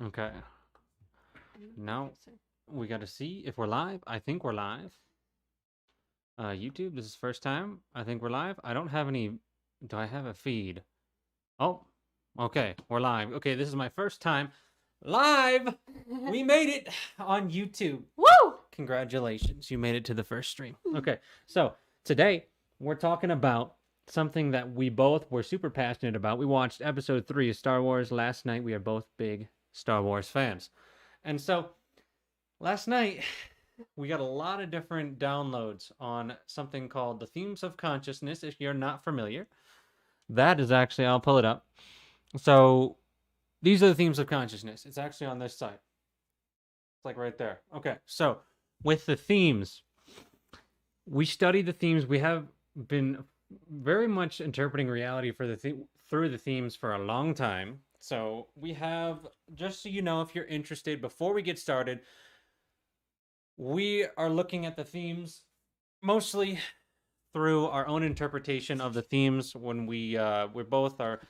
Okay. Now we got to see if we're live. I think we're live. YouTube, this is first time. I think we're live. I don't have any. Do I have a feed? Oh, okay. We're live. Okay, this is my first time live. We made it on YouTube. Woo! Congratulations. You made it to the first stream. Okay, so today we're talking about something that we both were super passionate about. We watched episode 3 of Star Wars last night. We are both big Star Wars fans. And so last night we got a lot of different downloads on something called the Themes of Consciousness. If you're not familiar, that is actually, I'll pull it up. So these are the themes of consciousness. It's actually on this side. It's like right there. Okay, so with the themes, we study the themes. We have been very much interpreting reality for through the themes for a long time. So we have, just so you know, if you're interested, before we get started, we are looking at the themes mostly through our own interpretation of the themes. When we both are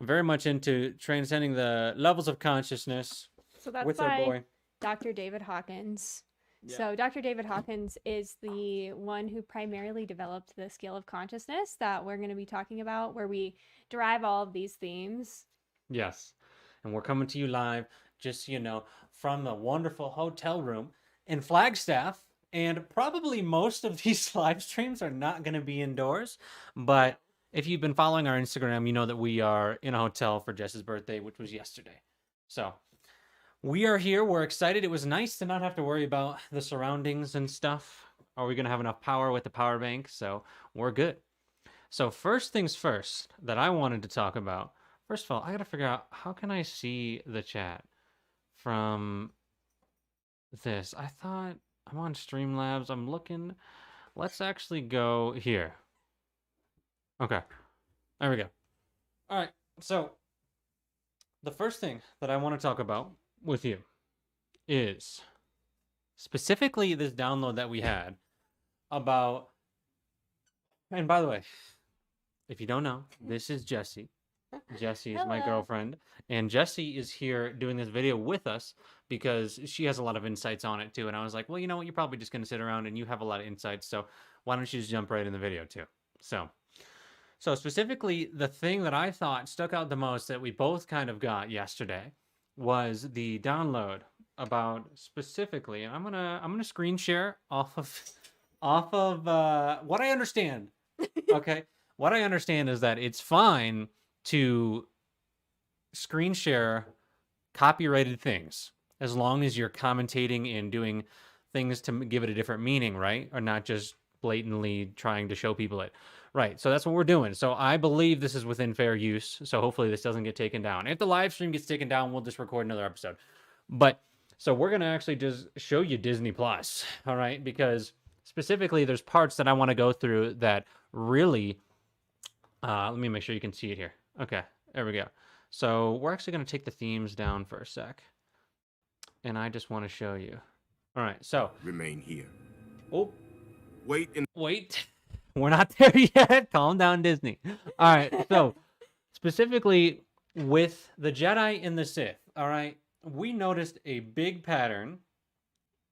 very much into transcending the levels of consciousness. So that's with our boy Dr. David Hawkins. Yeah. So Dr. David Hawkins is the one who primarily developed the scale of consciousness that we're going to be talking about, where we derive all of these themes. Yes. And we're coming to you live, just so you know, from the wonderful hotel room in Flagstaff. And probably most of these live streams are not going to be indoors. But if you've been following our Instagram, you know that we are in a hotel for Jess's birthday, which was yesterday. So we are here. We're excited. It was nice to not have to worry about the surroundings and stuff. Are we going to have enough power with the power bank? So we're good. So first things first that I wanted to talk about. First of all, I got to figure out, how can I see the chat from this? I thought I'm on Streamlabs. I'm looking. Let's actually go here. Okay. There we go. All right. So the first thing that I want to talk about with you is specifically this download that we had about, and by the way, if you don't know, this is Jessie. Jessie is my girlfriend, and Jessie is here doing this video with us because she has a lot of insights on it too. And I was like, well, you know what, you're probably just going to sit around and you have a lot of insights, so why don't you just jump right in the video too? So specifically, the thing that I thought stuck out the most that we both kind of got yesterday was the download about specifically, and I'm gonna screen share off of what I understand. Okay, what I understand is that it's fine to screen share copyrighted things as long as you're commentating and doing things to give it a different meaning, right? Or not just blatantly trying to show people it. Right, so that's what we're doing. So I believe this is within fair use, so hopefully this doesn't get taken down. If the live stream gets taken down, we'll just record another episode. But, so we're going to actually just show you Disney Plus, all right? Because specifically, there's parts that I want to go through that really, let me make sure you can see it here. Okay, there we go. So we're actually going to take the themes down for a sec. And I just want to show you. All right, so. Remain here. Oh. Wait. We're not there yet. Calm down, Disney. All right, so specifically with the Jedi and the Sith, all right, we noticed a big pattern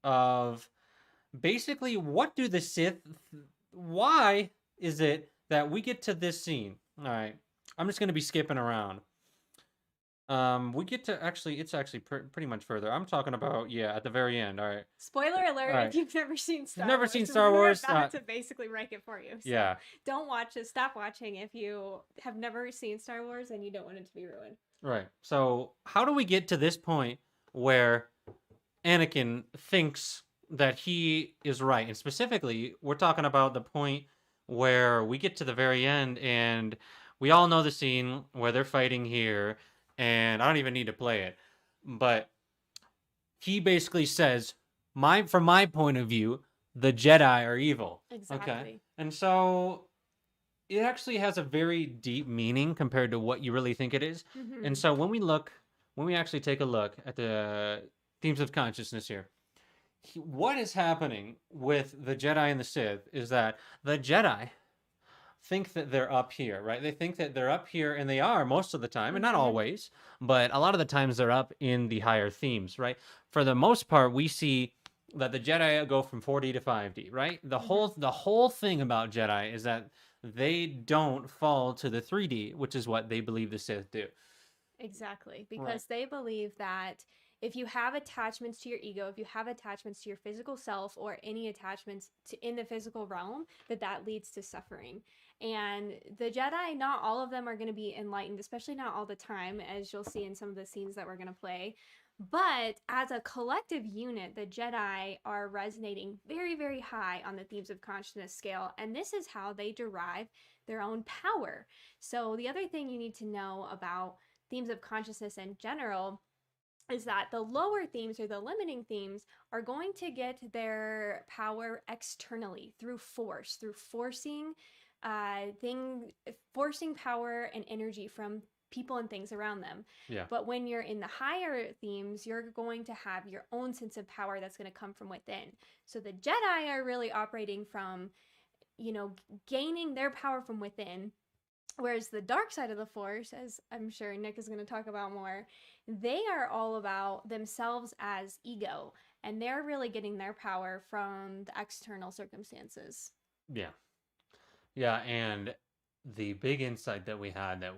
of basically what do the Sith, why is it that we get to this scene? All right, I'm just going to be skipping around. We get to it's actually pretty much further. I'm talking about, yeah, at the very end. All right. Spoiler alert, if you've never seen Star Wars. Never seen Star Wars. We're about to basically rank it for you. So yeah. Don't watch it. Stop watching if you have never seen Star Wars and you don't want it to be ruined. Right. So how do we get to this point where Anakin thinks that he is right? And specifically, we're talking about the point where we get to the very end and we all know the scene where they're fighting here. And I don't even need to play it, but he basically says, from my point of view, the Jedi are evil. Exactly. Okay. And so it actually has a very deep meaning compared to what you really think it is. Mm-hmm. And so when we actually take a look at the themes of consciousness here, what is happening with the Jedi and the Sith is that the Jedi think that they're up here, right? They think that they're up here, and they are most of the time, and not Mhm. always, but a lot of the times they're up in the higher themes, right? For the most part, we see that the Jedi go from 4D to 5D, right? Mhm. The whole thing about Jedi is that they don't fall to the 3D, which is what they believe the Sith do. Exactly, Right. because they believe that if you have attachments to your ego, if you have attachments to your physical self or any attachments to in the physical realm, that leads to suffering. And the Jedi, not all of them are going to be enlightened, especially not all the time, as you'll see in some of the scenes that we're going to play. But as a collective unit, the Jedi are resonating very, very high on the themes of consciousness scale, and this is how they derive their own power. So the other thing you need to know about themes of consciousness in general is that the lower themes or the limiting themes are going to get their power externally through force, through forcing power and energy from people and things around them. Yeah. But when you're in the higher themes, you're going to have your own sense of power that's going to come from within. So the Jedi are really operating from, gaining their power from within. Whereas the dark side of the force, as I'm sure Nick is going to talk about more, they are all about themselves as ego, and they're really getting their power from the external circumstances. Yeah. Yeah, and the big insight that we had that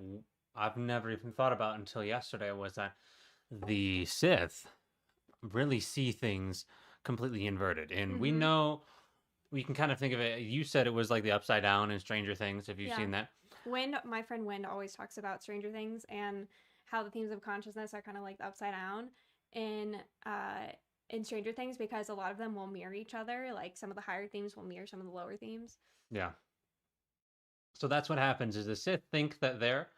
I've never even thought about until yesterday was that the Sith really see things completely inverted. And we Mm-hmm. know we can kind of think of it. You said it was like the upside down in Stranger Things, if you've Yeah. seen that. My friend Wind always talks about Stranger Things and how the themes of consciousness are kind of like the upside down in uh in Stranger Things because a lot of them will mirror each other. Like some of the higher themes will mirror some of the lower themes. Yeah. So that's what happens is the Sith think that they're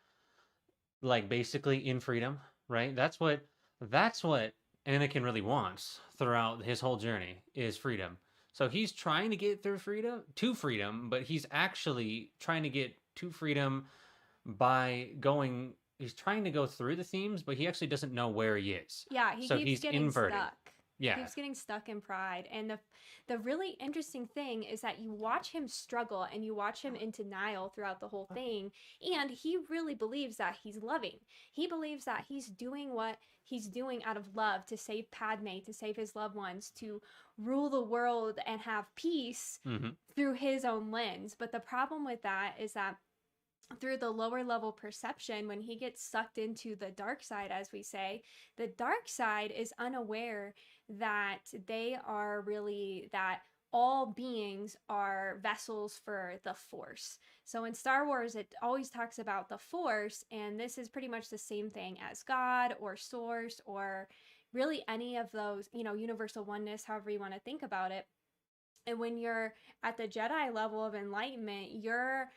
like basically in freedom, right? That's what Anakin really wants throughout his whole journey is freedom. So he's trying to get through freedom, but he's actually trying to get to freedom by going he's trying to go through the themes, but he actually doesn't know where he is. Yeah, he So keeps he's getting inverted. stuck. He Yeah. keeps getting stuck in pride. And the really interesting thing is that you watch him struggle and you watch him in denial throughout the whole thing. And he really believes that he's loving. He believes that he's doing what he's doing out of love to save Padme, to save his loved ones, to rule the world and have peace Mm-hmm. through his own lens. But the problem with that is that through the lower level perception, when he gets sucked into the dark side, as we say, the dark side is unaware that that all beings are vessels for the force. So in Star Wars, it always talks about the force, and this is pretty much the same thing as God or source or really any of those, universal oneness, however you want to think about it. And when you're at the Jedi level of enlightenment, you're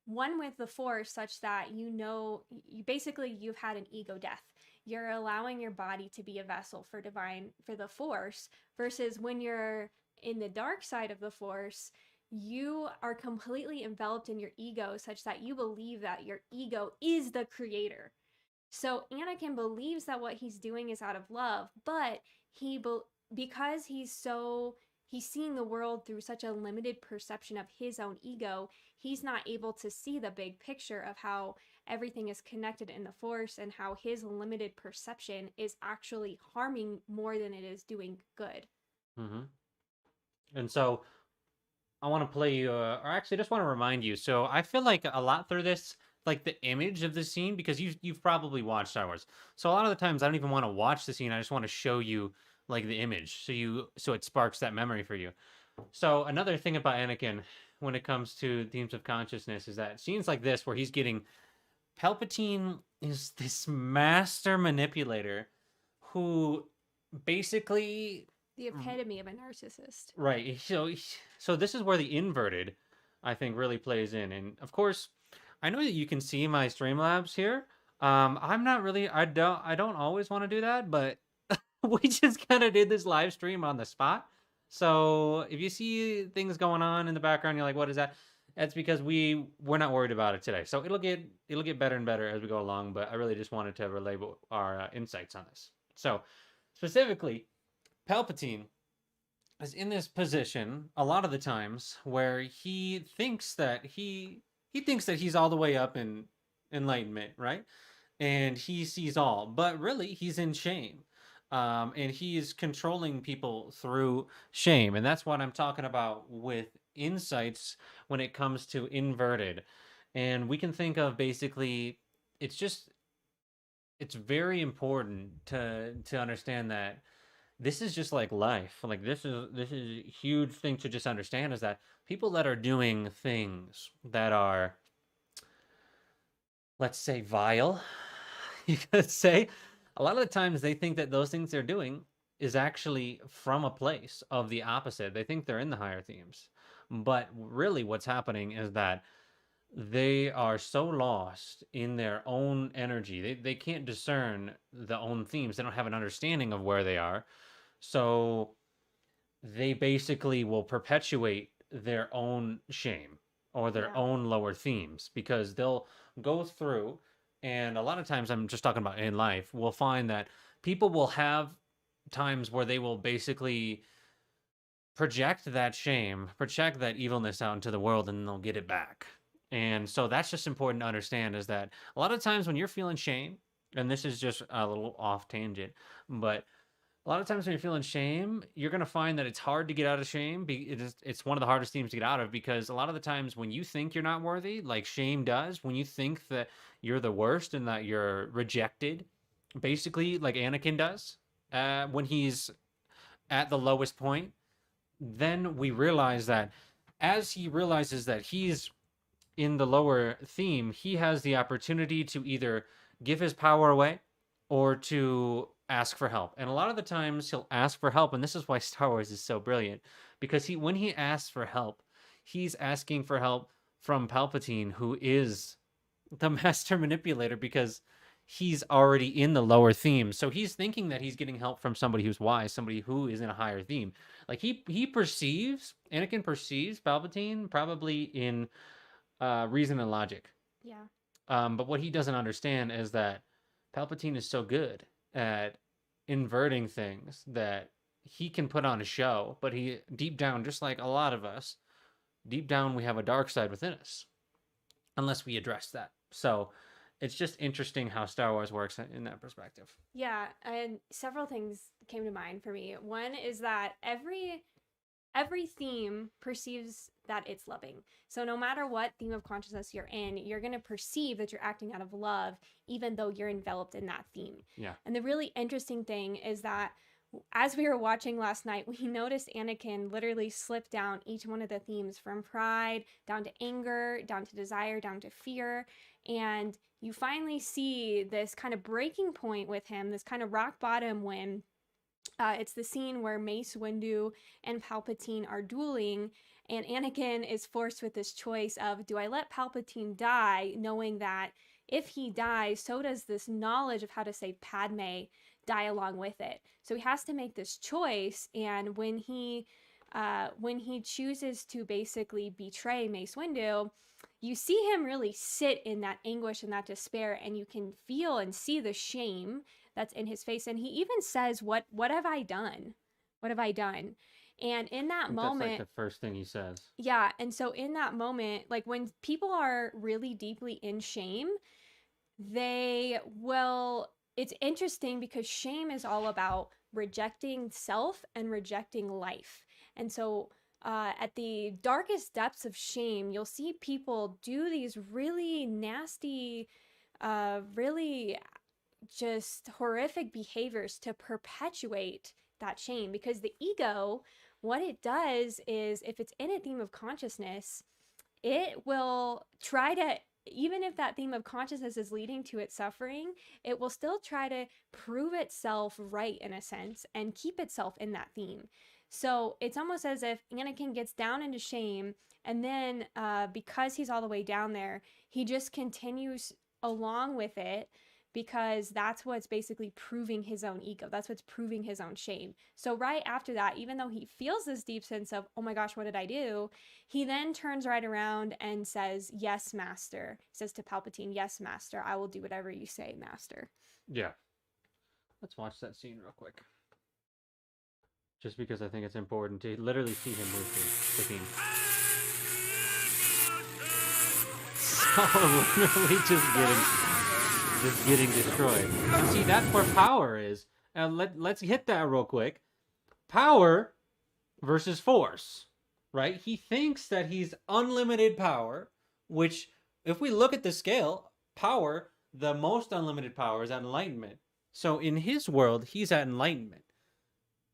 one with the force such that you've had an ego death. You're allowing your body to be a vessel for the force versus when you're in the dark side of the force, you are completely enveloped in your ego such that you believe that your ego is the creator. So Anakin believes that what he's doing is out of love, but because he's seeing the world through such a limited perception of his own ego, he's not able to see the big picture of how everything is connected in the force and how his limited perception is actually harming more than it is doing good. Mm-hmm. And so I want to play you, or actually, just want to remind you. So I feel like a lot through this, like the image of the scene, because you've probably watched Star Wars. So a lot of the times, I don't even want to watch the scene. I just want to show you like the image, so it sparks that memory for you. So another thing about Anakin, when it comes to themes of consciousness, is that scenes like this, where he's getting Palpatine is this master manipulator who basically The epitome of a narcissist. right. So this is where the inverted, I think, really plays in. And of course, I know that you can see my Streamlabs here. I'm not really. I don't always want to do that, but we just kind of did this live stream on the spot. So if you see things going on in the background, you're like, "What is that?" That's because we're not worried about it today. So it'll get better and better as we go along. But I really just wanted to relay our insights on this. So specifically, Palpatine is in this position a lot of the times where he thinks that he he thinks that he's all the way up in enlightenment, right? And he sees all, but really he's in shame. And he is controlling people through shame. And that's what I'm talking about with insights when it comes to inverted. And we can think of basically, it's just, it's very important to understand that this is just like life. Like this is a huge thing to just understand, is that people that are doing things that are, let's say, vile, you could say, a lot of the times they think that those things they're doing is actually from a place of the opposite. They think they're in the higher themes. But really what's happening is that they are so lost in their own energy. They can't discern the own themes. They don't have an understanding of where they are. So they basically will perpetuate their own shame or their Yeah. own lower themes, because they'll go through, and a lot of times, I'm just talking about in life, we'll find that people will have times where they will basically project that shame, project that evilness out into the world, and they'll get it back. And so that's just important to understand, is that a lot of times when you're feeling shame, and this is just a little off tangent, but a lot of times when you're feeling shame, you're going to find that it's hard to get out of shame. It's one of the hardest themes to get out of, because a lot of the times when you think you're not worthy, like shame does, when you think that you're the worst and that you're rejected, basically like Anakin does, when he's at the lowest point, then we realize that as he realizes that he's in the lower theme, he has the opportunity to either give his power away or to ask for help. And a lot of the times he'll ask for help, and this is why Star Wars is so brilliant, because when he asks for help, he's asking for help from Palpatine, who is the master manipulator, because he's already in the lower theme. So he's thinking that he's getting help from somebody who's wise, somebody who is in a higher theme. Like Anakin perceives Palpatine probably in reason and logic. Yeah. But what he doesn't understand is that Palpatine is so good at inverting things that he can put on a show, but he deep down, just like a lot of us, deep down we have a dark side within us, unless we address that. So it's just interesting how Star Wars works in that perspective. Yeah, and several things came to mind for me. One is that every theme perceives that it's loving. So no matter what theme of consciousness you're in, you're going to perceive that you're acting out of love, even though you're enveloped in that theme. Yeah. And the really interesting thing is that as we were watching last night, we noticed Anakin literally slip down each one of the themes, from pride down to anger, down to desire, down to fear. And you finally see this kind of breaking point with him, this kind of rock bottom, when it's the scene where Mace Windu and Palpatine are dueling, and Anakin is forced with this choice of, do I let Palpatine die, knowing that if he dies, so does this knowledge of how to save Padme die along with it. So he has to make this choice, and when he chooses to basically betray Mace Windu, you see him really sit in that anguish and that despair, and you can feel and see the shame that's in his face. And he even says, what have I done? What have I done? And in that moment, that's like the first thing he says. Yeah. And so in that moment, like when people are really deeply in shame, it's interesting because shame is all about rejecting self and rejecting life. And so at the darkest depths of shame, you'll see people do these really nasty, really just horrific behaviors to perpetuate that shame, because the ego, what it does is, if it's in a theme of consciousness, it will try to, even if that theme of consciousness is leading to its suffering, it will still try to prove itself right, in a sense, and keep itself in that theme. So it's almost as if Anakin gets down into shame, and then because he's all the way down there, he just continues along with it, because that's what's basically proving his own ego. That's what's proving his own shame. So right after that, even though he feels this deep sense of, oh my gosh, what did I do? He then turns right around and says, yes, master. He says to Palpatine, yes, master, I will do whatever you say, master. Yeah. Let's watch that scene real quick. Just because I think it's important to literally see him move the theme. literally just getting destroyed. And see, that's where power is. Let's hit that real quick. Power versus force, right? He thinks that he's unlimited power, which, if we look at the scale, power, the most unlimited power is at enlightenment. So in his world, he's at enlightenment.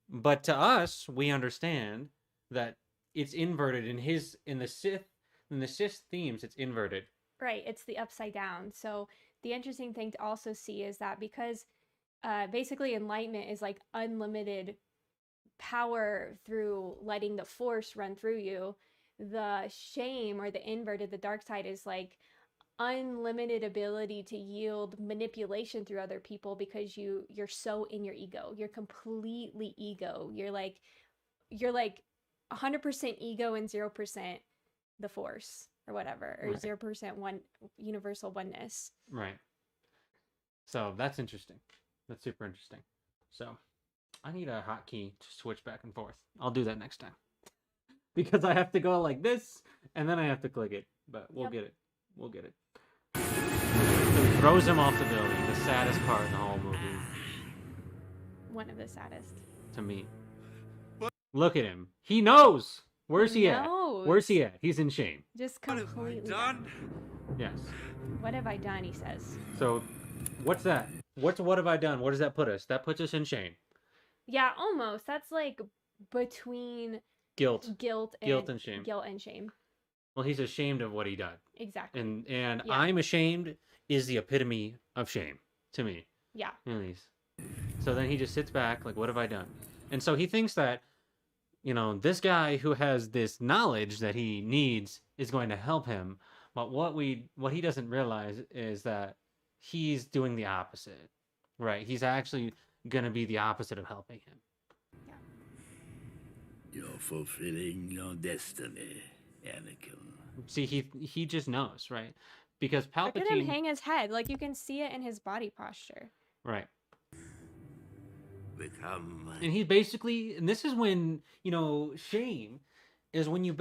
But to us, we understand that it's inverted in the Sith themes, it's inverted. Right, it's the upside down. So the interesting thing to also see is that because basically enlightenment is like unlimited power through letting the force run through you, the shame or the inverted, the dark side, is like unlimited ability to yield manipulation through other people because you're so in your ego. You're completely ego. You're like 100% ego and 0% the force or whatever, or Right. 0% one universal oneness. Right. So that's interesting. That's super interesting. So I need a hotkey to switch back and forth. I'll do that next time. Because I have to go like this, and then I have to click it. But we'll get it. We'll get it. So he throws him off the building. The saddest part in the whole movie. One of the saddest. To me. Look at him. He knows. Where's he at? knows. Where's he at? He's in shame. Just What have I completely done? Yes. What have I done, he says. So, what's that? What have I done? What does that put us? That puts us in shame. Yeah, almost. That's like between Guilt. guilt and shame. Guilt and shame. Well, he's ashamed of what he did. Exactly. And Yeah. I'm ashamed is the epitome of shame to me. Yeah. At least. So then he just sits back like, what have I done? And so he thinks that, this guy who has this knowledge that he needs is going to help him. But what he doesn't realize is that he's doing the opposite. Right? He's actually going to be the opposite of helping him. You're fulfilling your destiny, Anakin. See, he just knows, right? Because Look at him Palpatine, hang his head. Like, you can see it in his body posture. right? Become And he basically, and this is when, shame is when you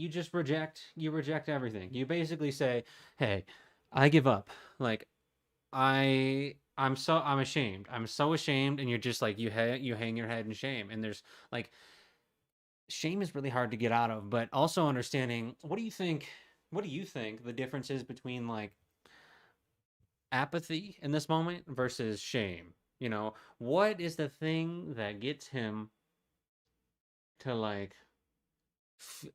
just reject everything. You basically say, hey, I give up. Like, I'm ashamed. I'm so ashamed. And you're just like, you hang your head in shame. And there's like, shame is really hard to get out of, but also understanding, what do you think the difference is between like apathy in this moment versus shame? What is the thing that gets him to like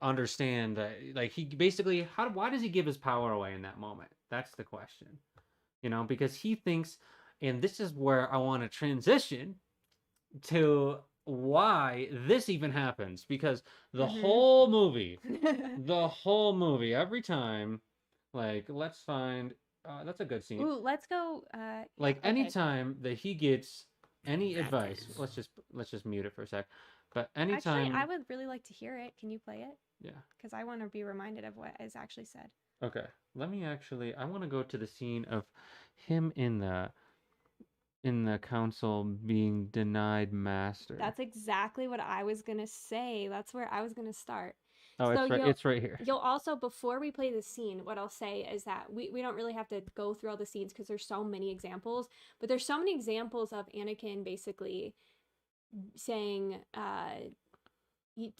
understand that, like, he basically, why does he give his power away in that moment? That's the question. Because he thinks, and this is where I want to transition to why this even happens, because the whole movie, every time, like, let's find, that's a good scene. Ooh, let's go. Like, okay. anytime that he gets any advice, let's just mute it for a sec. But anytime, Actually, I would really like to hear it. Can you play it? yeah. Because I want to be reminded of what is actually said. Okay, I want to go to the scene of him in the council being denied master. That's exactly what I was going to say. That's where I was going to start. Oh, So it's right here. You'll also, before we play the scene, what I'll say is that we don't really have to go through all the scenes because there's so many examples, but there's so many examples of Anakin basically saying,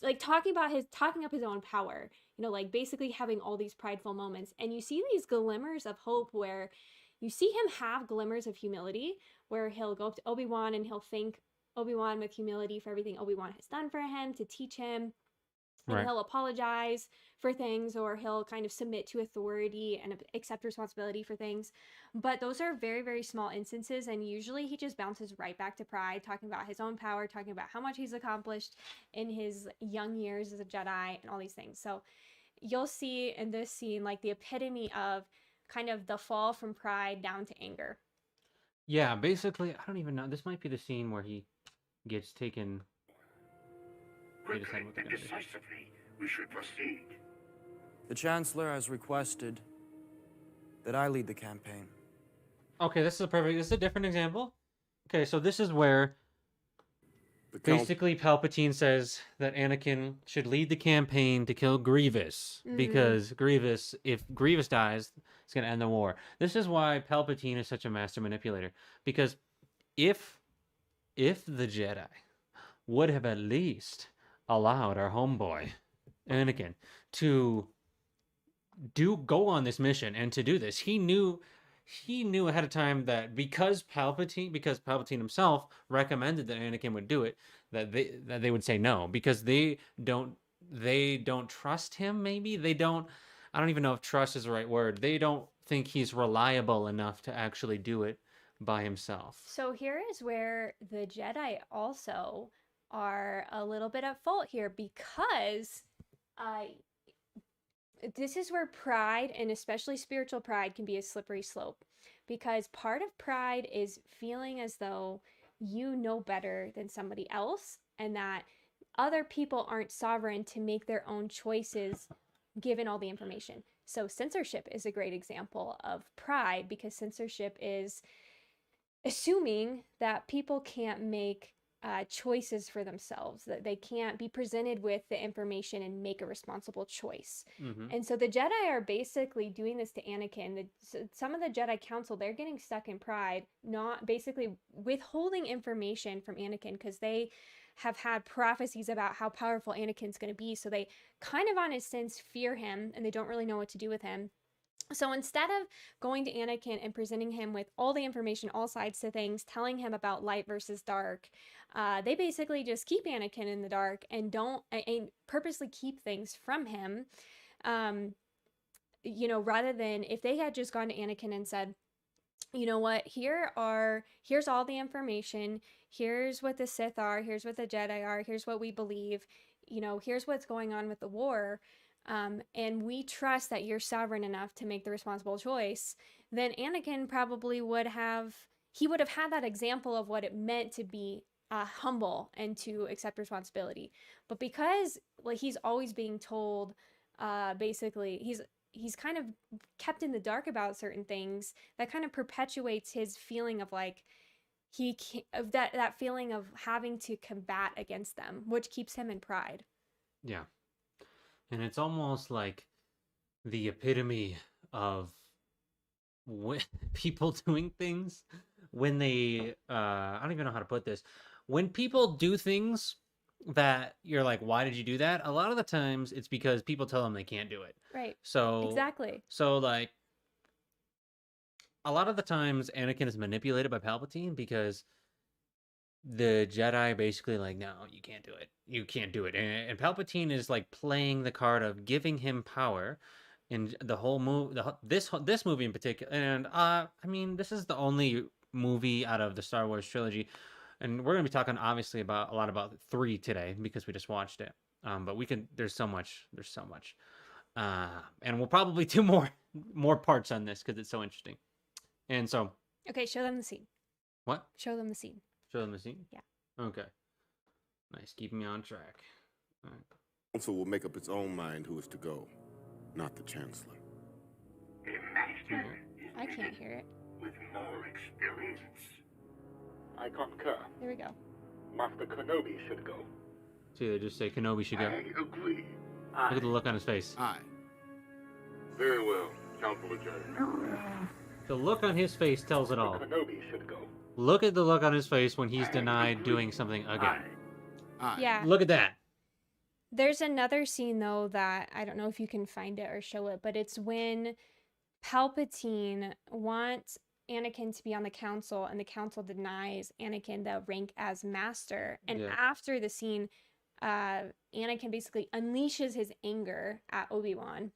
like talking up his own power, like basically having all these prideful moments. And you see these glimmers of hope where you see him have glimmers of humility, where he'll go up to Obi-Wan and he'll thank Obi-Wan with humility for everything Obi-Wan has done for him to teach him. And Right. he'll apologize for things, or he'll kind of submit to authority and accept responsibility for things. But those are very, very small instances. And usually he just bounces right back to pride, talking about his own power, talking about how much he's accomplished in his young years as a Jedi and all these things. So you'll see in this scene, like, the epitome of kind of the fall from pride down to anger. Yeah, basically, I don't even know. This might be the scene where he gets taken. They decide what they're gonna do. decisively, we should proceed. The Chancellor has requested that I lead the campaign. Okay, this is a different example. Okay, so this is where The council. Basically, Palpatine says that Anakin should lead the campaign to kill Grievous because Grievous, if Grievous dies, it's going to end the war. This is why Palpatine is such a master manipulator, because if the Jedi would have at least allowed our homeboy Anakin to go on this mission and to do this, he knew ahead of time that because Palpatine himself recommended that Anakin would do it, that they would say no, because they don't trust him. Maybe they don't. I don't even know if trust is the right word. They don't think he's reliable enough to actually do it by himself. So here is where the Jedi also are a little bit at fault here, because this is where pride, and especially spiritual pride, can be a slippery slope, because part of pride is feeling as though you know better than somebody else and that other people aren't sovereign to make their own choices given all the information. So censorship is a great example of pride, because censorship is assuming that people can't make choices for themselves, that they can't be presented with the information and make a responsible choice. And so the Jedi are basically doing this to Anakin. Some of the Jedi Council, they're getting stuck in pride, not basically withholding information from Anakin because they have had prophecies about how powerful Anakin's going to be. So they kind of, on a sense, fear him, and they don't really know what to do with him. So instead of going to Anakin and presenting him with all the information, all sides to things, telling him about light versus dark, they basically just keep Anakin in the dark and purposely keep things from him. Rather than, if they had just gone to Anakin and said, you know what, here's all the information, here's what the Sith are, here's what the Jedi are, here's what we believe, here's what's going on with the war. And we trust that you're sovereign enough to make the responsible choice, then Anakin probably would have had that example of what it meant to be humble and to accept responsibility. But because he's always being told, basically, he's kind of kept in the dark about certain things, that kind of perpetuates his feeling of that feeling of having to combat against them, which keeps him in pride. Yeah. And it's almost like the epitome of people doing things when they, I don't even know how to put this. When people do things that you're like, why did you do that? A lot of the times it's because people tell them they can't do it. Right. So exactly. So like, a lot of the times Anakin is manipulated by Palpatine because the Jedi basically like, no, you can't do it. You can't do it. And Palpatine is like playing the card of giving him power in the whole movie, this movie in particular. And I mean, this is the only movie out of the Star Wars trilogy, and we're gonna be talking obviously about a lot about 3 today because we just watched it. But there's so much. And we'll probably do more parts on this because it's so interesting. And so, okay, show them the scene. What? Show them the scene. Show them the scene? Yeah. Okay. Nice. Keeping me on track. All right. Council will make up its own mind who is to go, not the Chancellor. A master I can't hear it. with more experience. I concur. There we go. Master Kenobi should go. See, they just say Kenobi should go. I agree. Look at the look on his face. Aye. Very well, Councilor Jedi. The look on his face tells it all. Kenobi should go. Look at the look on his face when he's denied doing something again. Aye. Yeah. Look at that. There's another scene, though, that I don't know if you can find it or show it, but it's when Palpatine wants Anakin to be on the council, and the council denies Anakin the rank as master. And Yeah. after the scene, Anakin basically unleashes his anger at Obi-Wan.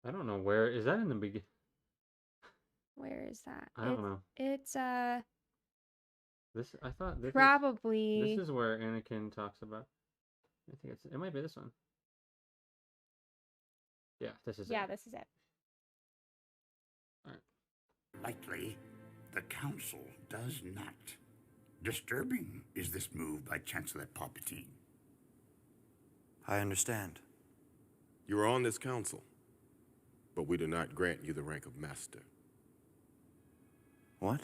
I don't know where is that in the beginning. Where is that? I don't know. It's This I thought this probably this is where Anakin talks about. I think it might be this one. Yeah, this is yeah, it. this is it. Likely, the Council does not. Disturbing is this move by Chancellor Palpatine. I understand. You are on this council, but we do not grant you the rank of master. What?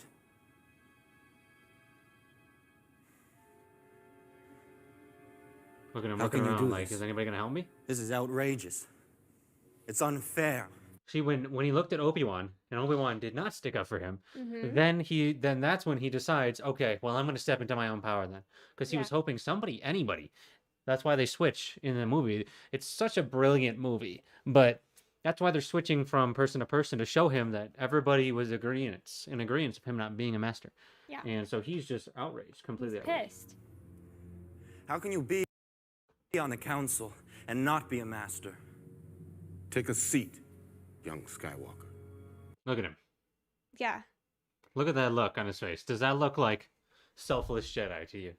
Look at him How looking can you around do like, this? is anybody gonna help me? This is outrageous. It's unfair. See, when he looked at Obi-Wan and Obi-Wan did not stick up for him, Mm-hmm. then that's when he decides, okay, well, I'm gonna step into my own power then, because he Yeah. was hoping anybody. That's why they switch in the movie. It's such a brilliant movie, but that's why they're switching from person to person to show him that everybody was in agreement of him not being a master. Yeah. And so he's just outraged, completely He's outraged. pissed. How can you be on the council and not be a master? Take a seat, young Skywalker. Look at him. Yeah. Look at that look on his face. Does that look like selfless Jedi to you?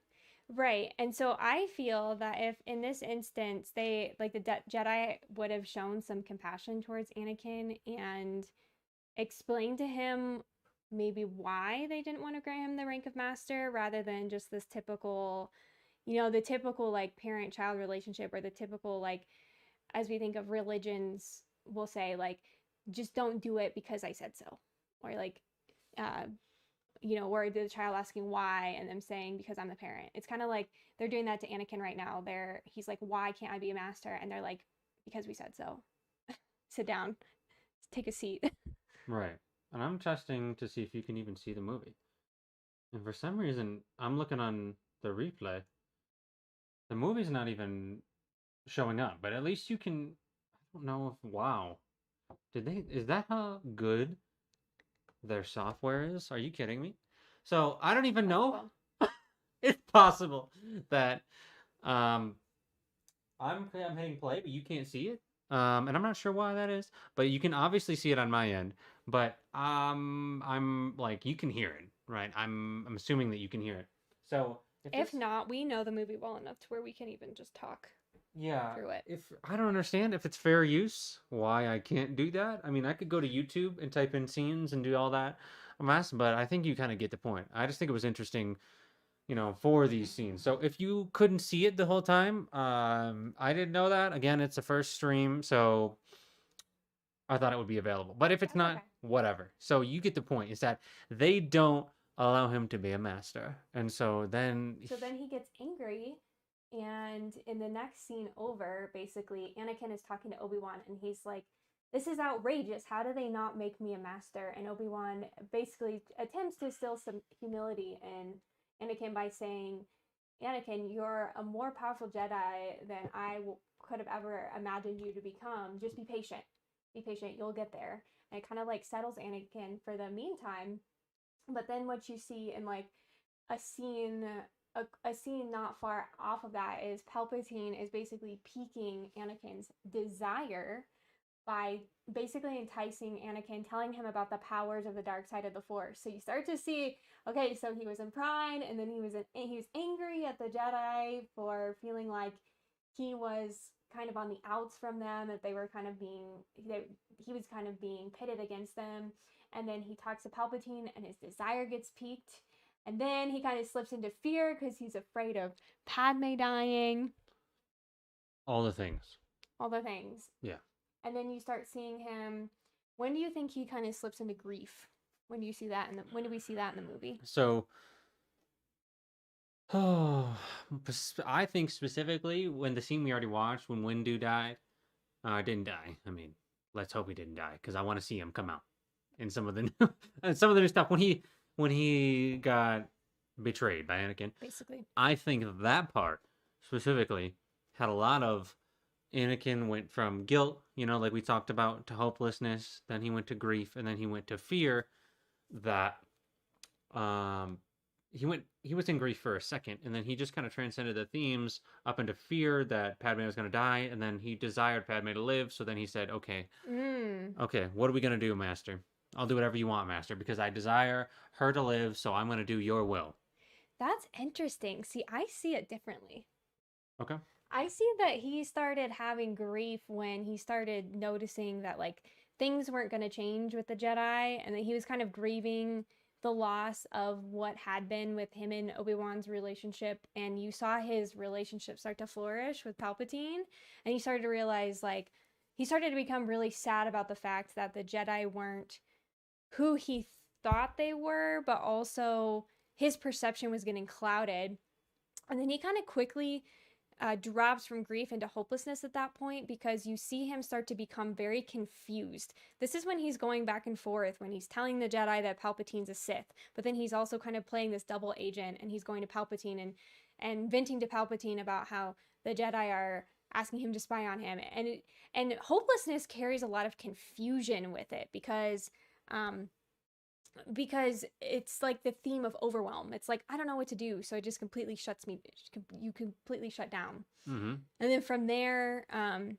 Right. And so I feel that if in this instance they like the Jedi would have shown some compassion towards Anakin and explained to him maybe why they didn't want to grant him the rank of master rather than just this typical, the typical like parent-child relationship, or the typical like, as we think of religions, we'll say like, just don't do it because I said so, or like, where the child asking why and them saying because I'm the parent. It's kind of like they're doing that to Anakin right now. He's like, why can't I be a master? And they're like, because we said so. Sit down, take a seat. Right. And I'm testing to see if you can even see the movie. And for some reason, I'm looking on the replay. The movie's not even showing up, but at least you can. I don't know if. Wow. Is that how good their software is? Are you kidding me? So I don't even know. It's possible that I'm hitting play, but you can't see it. And I'm not sure why that is, but you can obviously see it on my end. But I'm like, you can hear it, right? I'm assuming that you can hear it. So If not, we know the movie well enough to where we can even just talk through it. If I don't understand if it's fair use, why I can't do that. I mean, I could go to YouTube and type in scenes and do all that mess, but I think you kind of get the point. I just think it was interesting, for these scenes. So if you couldn't see it the whole time, I didn't know that. Again, it's a first stream, so I thought it would be available. But if it's That's not, okay. whatever. So you get the point. Is that they don't allow him to be a master, and so then he gets angry, and in the next scene over, basically Anakin is talking to Obi-Wan, and he's like, this is outrageous. How do they not make me a master? And Obi-Wan basically attempts to instill some humility in Anakin by saying, Anakin, you're a more powerful Jedi than I could have ever imagined you to become. Just be patient. Be patient. You'll get there. And it kind of like settles Anakin for the meantime. But then what you see in like a scene not far off of that is Palpatine is basically piquing Anakin's desire by basically enticing Anakin, telling him about the powers of the dark side of the Force. So you start to see, okay, so he was in pride, and then he was angry at the Jedi for feeling like he was kind of on the outs from them, that they were kind of he was kind of being pitted against them. And then he talks to Palpatine, and his desire gets piqued. And then he kind of slips into fear because he's afraid of Padme dying. all the things. All the things. Yeah. And then you start seeing him. When do you think he kind of slips into grief? When do you see that when do we see that in the movie? So, I think specifically when the scene we already watched, when Windu died, didn't die. I mean, let's hope he didn't die, because I want to see him come out in some of the new stuff when he got betrayed by Anakin. Basically. I think that part specifically had a lot of Anakin went from guilt, like we talked about, to hopelessness. Then he went to grief, and then he went to fear. That he was in grief for a second, and then he just kind of transcended the themes up into fear that Padme was going to die, and then he desired Padme to live. So then he said, okay, what are we going to do, Master? I'll do whatever you want, Master, because I desire her to live, so I'm going to do your will. That's interesting. See, I see it differently. Okay. I see that he started having grief when he started noticing that like things weren't going to change with the Jedi, and that he was kind of grieving the loss of what had been with him and Obi-Wan's relationship. And you saw his relationship start to flourish with Palpatine, and he started to realize, like, he started to become really sad about the fact that the Jedi weren't who he thought they were, but also his perception was getting clouded. And then he kind of quickly drops from grief into hopelessness at that point, because you see him start to become very confused. This is when he's going back and forth, when he's telling the Jedi that Palpatine's a Sith, but then he's also kind of playing this double agent, and he's going to Palpatine and venting to Palpatine about how the Jedi are asking him to spy on him. And hopelessness carries a lot of confusion with it, because it's like the theme of overwhelm. It's like, I don't know what to do, so it just completely you completely shut down. Mm-hmm. And then from there, and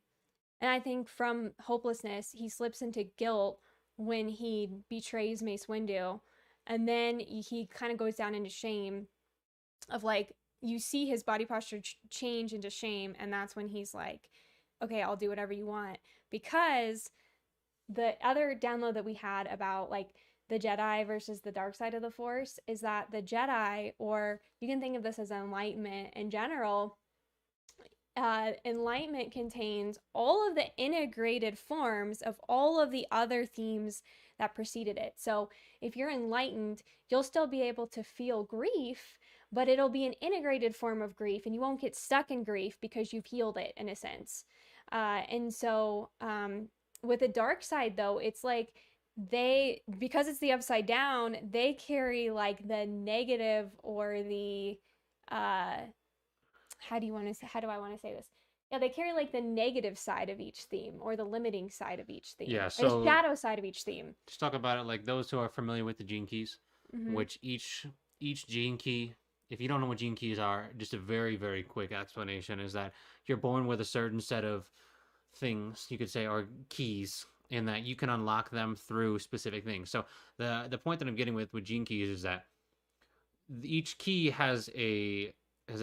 I think from hopelessness, he slips into guilt when he betrays Mace Windu, and then he kind of goes down into shame of, like, you see his body posture change into shame, and that's when he's like, okay, I'll do whatever you want. Because the other download that we had about, like, the Jedi versus the dark side of the Force is that the Jedi, or you can think of this as enlightenment in general, enlightenment contains all of the integrated forms of all of the other themes that preceded it. So if you're enlightened, you'll still be able to feel grief, but it'll be an integrated form of grief, and you won't get stuck in grief because you've healed it, in a sense. And so with the dark side, though, it's like, because it's the upside down, they carry, like, the negative, or the how do I want to say this? Yeah, they carry, like, the negative side of each theme, or the limiting side of each theme. Yeah, or so the shadow side of each theme. Just talk about it like those who are familiar with the gene keys, Mhm. which each gene key, if you don't know what gene keys are, just a very, very quick explanation is that you're born with a certain set of things, you could say, or keys, in that you can unlock them through specific things. So the point that I'm getting with gene keys is that each key has a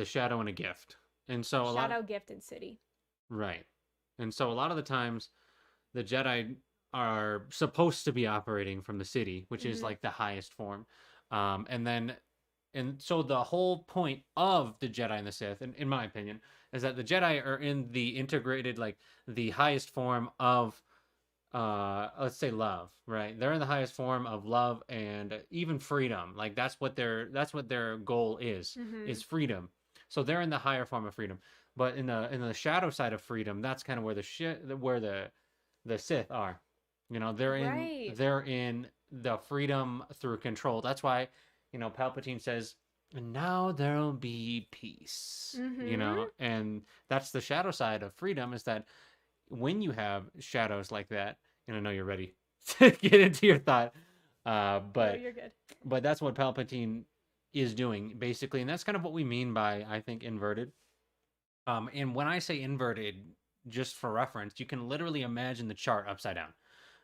shadow and a gift. And so Shadow, gift, and city. right. And so a lot of the times the Jedi are supposed to be operating from the city, which is like the highest form. And so the whole point of the Jedi and the Sith, in my opinion, is that the Jedi are in the integrated, like, the highest form of, let's say, love, right? They're in the highest form of love and even freedom. Like, that's what their goal is freedom. So they're in the higher form of freedom. But in the shadow side of freedom, that's kind of where the Sith are. You know, they're in the freedom through control. That's why, Palpatine says, and now there'll be peace. And that's the shadow side of freedom, is that when you have shadows like that, and I know you're ready to get into your thought, but you're good. But that's what Palpatine is doing, basically, and that's kind of what we mean by, I think, inverted. And when I say inverted, just for reference, you can literally imagine the chart upside down.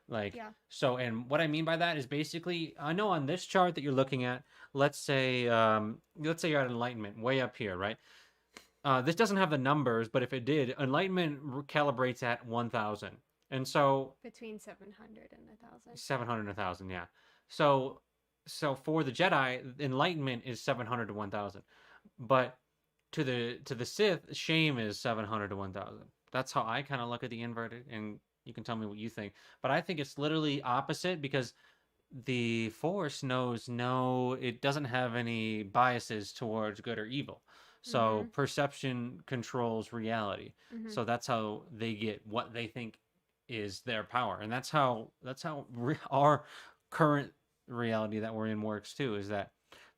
Like, Yeah. So, and what I mean by that is basically, I know on this chart that you're looking at, let's say you're at enlightenment, way up here, right? This doesn't have the numbers, but if it did, enlightenment calibrates at 1,000. And so Between 700 and 1,000. 700 and 1,000, yeah. So for the Jedi, enlightenment is 700 to 1,000. But to the Sith, shame is 700 to 1,000. That's how I kind of look at the inverted, and you can tell me what you think. But I think it's literally opposite, because the Force knows it doesn't have any biases towards good or evil. So perception controls reality. So that's how they get what they think is their power, and that's how our current reality that we're in works too. Is that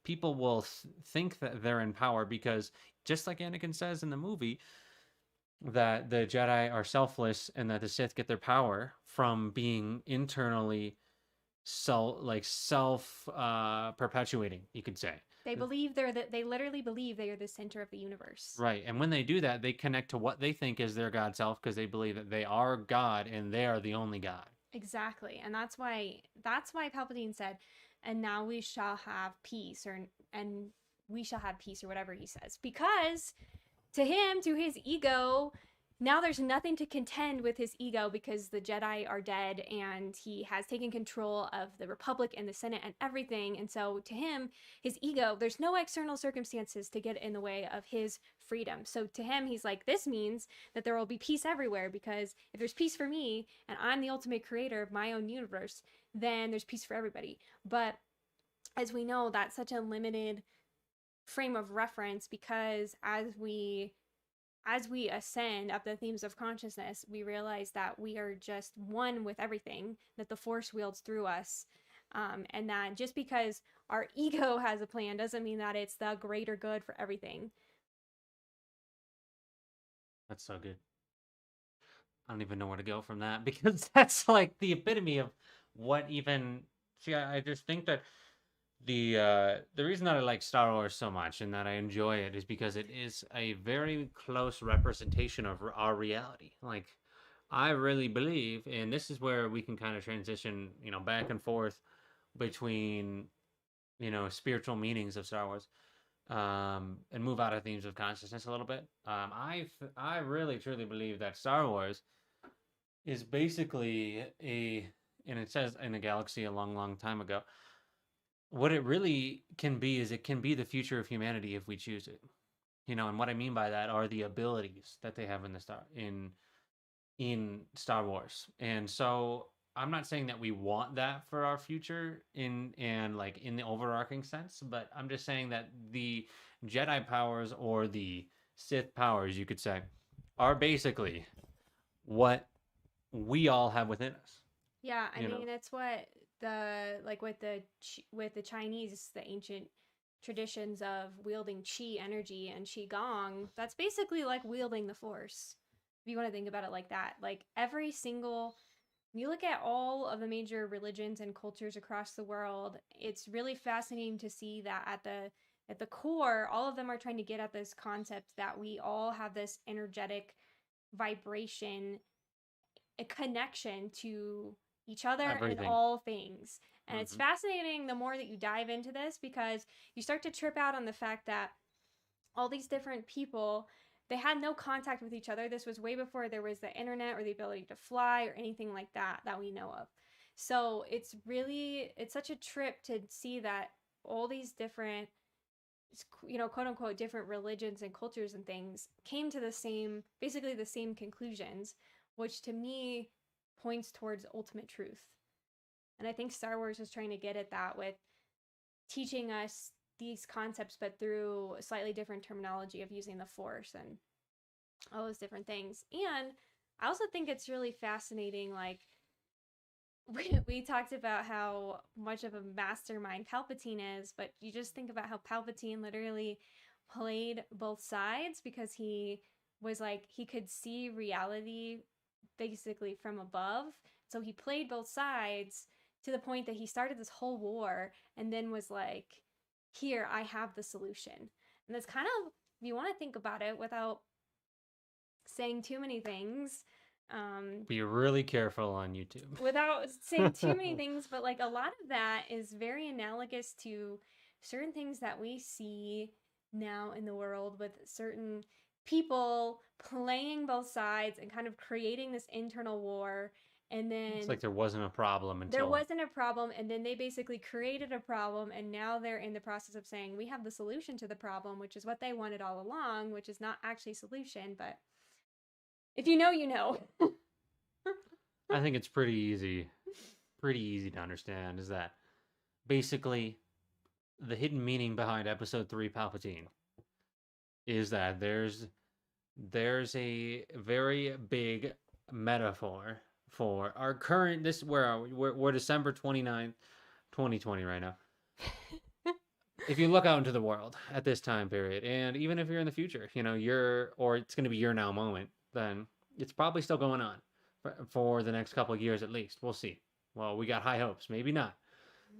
people will think that they're in power because, just like Anakin says in the movie, that the Jedi are selfless and that the Sith get their power from being internally self perpetuating, you could say. They literally believe they are the center of the universe. Right. And when they do that, they connect to what they think is their God self, because they believe that they are God and they are the only God. Exactly. And that's why Palpatine said, and now we shall have peace, and we shall have peace, or whatever he says. Because to him, to his ego, now there's nothing to contend with his ego, because the Jedi are dead and he has taken control of the Republic and the Senate and everything. And so to him, his ego, there's no external circumstances to get in the way of his freedom. So to him, he's like, this means that there will be peace everywhere, because if there's peace for me and I'm the ultimate creator of my own universe, then there's peace for everybody. But as we know, that's such a limited frame of reference, because as we as we ascend up the themes of consciousness, we realize that we are just one with everything, that the Force wields through us. And that just because our ego has a plan doesn't mean that it's the greater good for everything. That's so good. I don't even know where to go from that because that's like the epitome of what even. See, I just think that the reason that I like Star Wars so much and that I enjoy it is because it is a very close representation of our reality. Like, I really believe, and this is where we can kind of transition, back and forth between, spiritual meanings of Star Wars, and move out of themes of consciousness a little bit. I really truly believe that Star Wars is basically and it says in a galaxy a long, long time ago. What it really can be is it can be the future of humanity if we choose it. And what I mean by that are the abilities that they have in Star Wars. And so I'm not saying that we want that for our future in like in the overarching sense, but I'm just saying that the Jedi powers or the Sith powers, you could say, are basically what we all have within us. Yeah, I mean, it's what the like with the Chinese, the ancient traditions of wielding qi energy and qi gong. That's basically like wielding the Force. If you want to think about it like that, like every single, you look at all of the major religions and cultures across the world, it's really fascinating to see that at the core, all of them are trying to get at this concept that we all have this energetic vibration, a connection to each other and Everything. all things. And it's Mhm. fascinating the more that you dive into this, because you start to trip out on the fact that all these different people, they had no contact with each other. This was way before there was the internet or the ability to fly or anything like that that we know of. So it's such a trip to see that all these different, quote unquote, different religions and cultures and things came to basically the same conclusions, which to me points towards ultimate truth. And I think Star Wars is trying to get at that with teaching us these concepts, but through a slightly different terminology of using the Force and all those different things. And I also think it's really fascinating, like, we talked about how much of a mastermind Palpatine is, but you just think about how Palpatine literally played both sides, because he was like, he could see reality basically from above. So he played both sides to the point that he started this whole war and then was like, here, I have the solution. And that's kind of, if you want to think about it without saying too many things, Be really careful on YouTube. without saying too many things, but like a lot of that is very analogous to certain things that we see now in the world, with certain people playing both sides and kind of creating this internal war. And then It's like there wasn't a problem until there wasn't a problem, and then they basically created a problem, and now they're in the process of saying we have the solution to the problem, which is what they wanted all along, which is not actually a solution. But if you know, you know. I think it's pretty easy to understand is that basically the hidden meaning behind episode 3 Palpatine is that there's a very big metaphor for our current, this, where are we? We're December 29th, 2020 right now. If you look out into the world at this time period, and even if you're in the future, or it's going to be your now moment, then it's probably still going on for the next couple of years at least. We'll see. Well, we got high hopes, maybe not.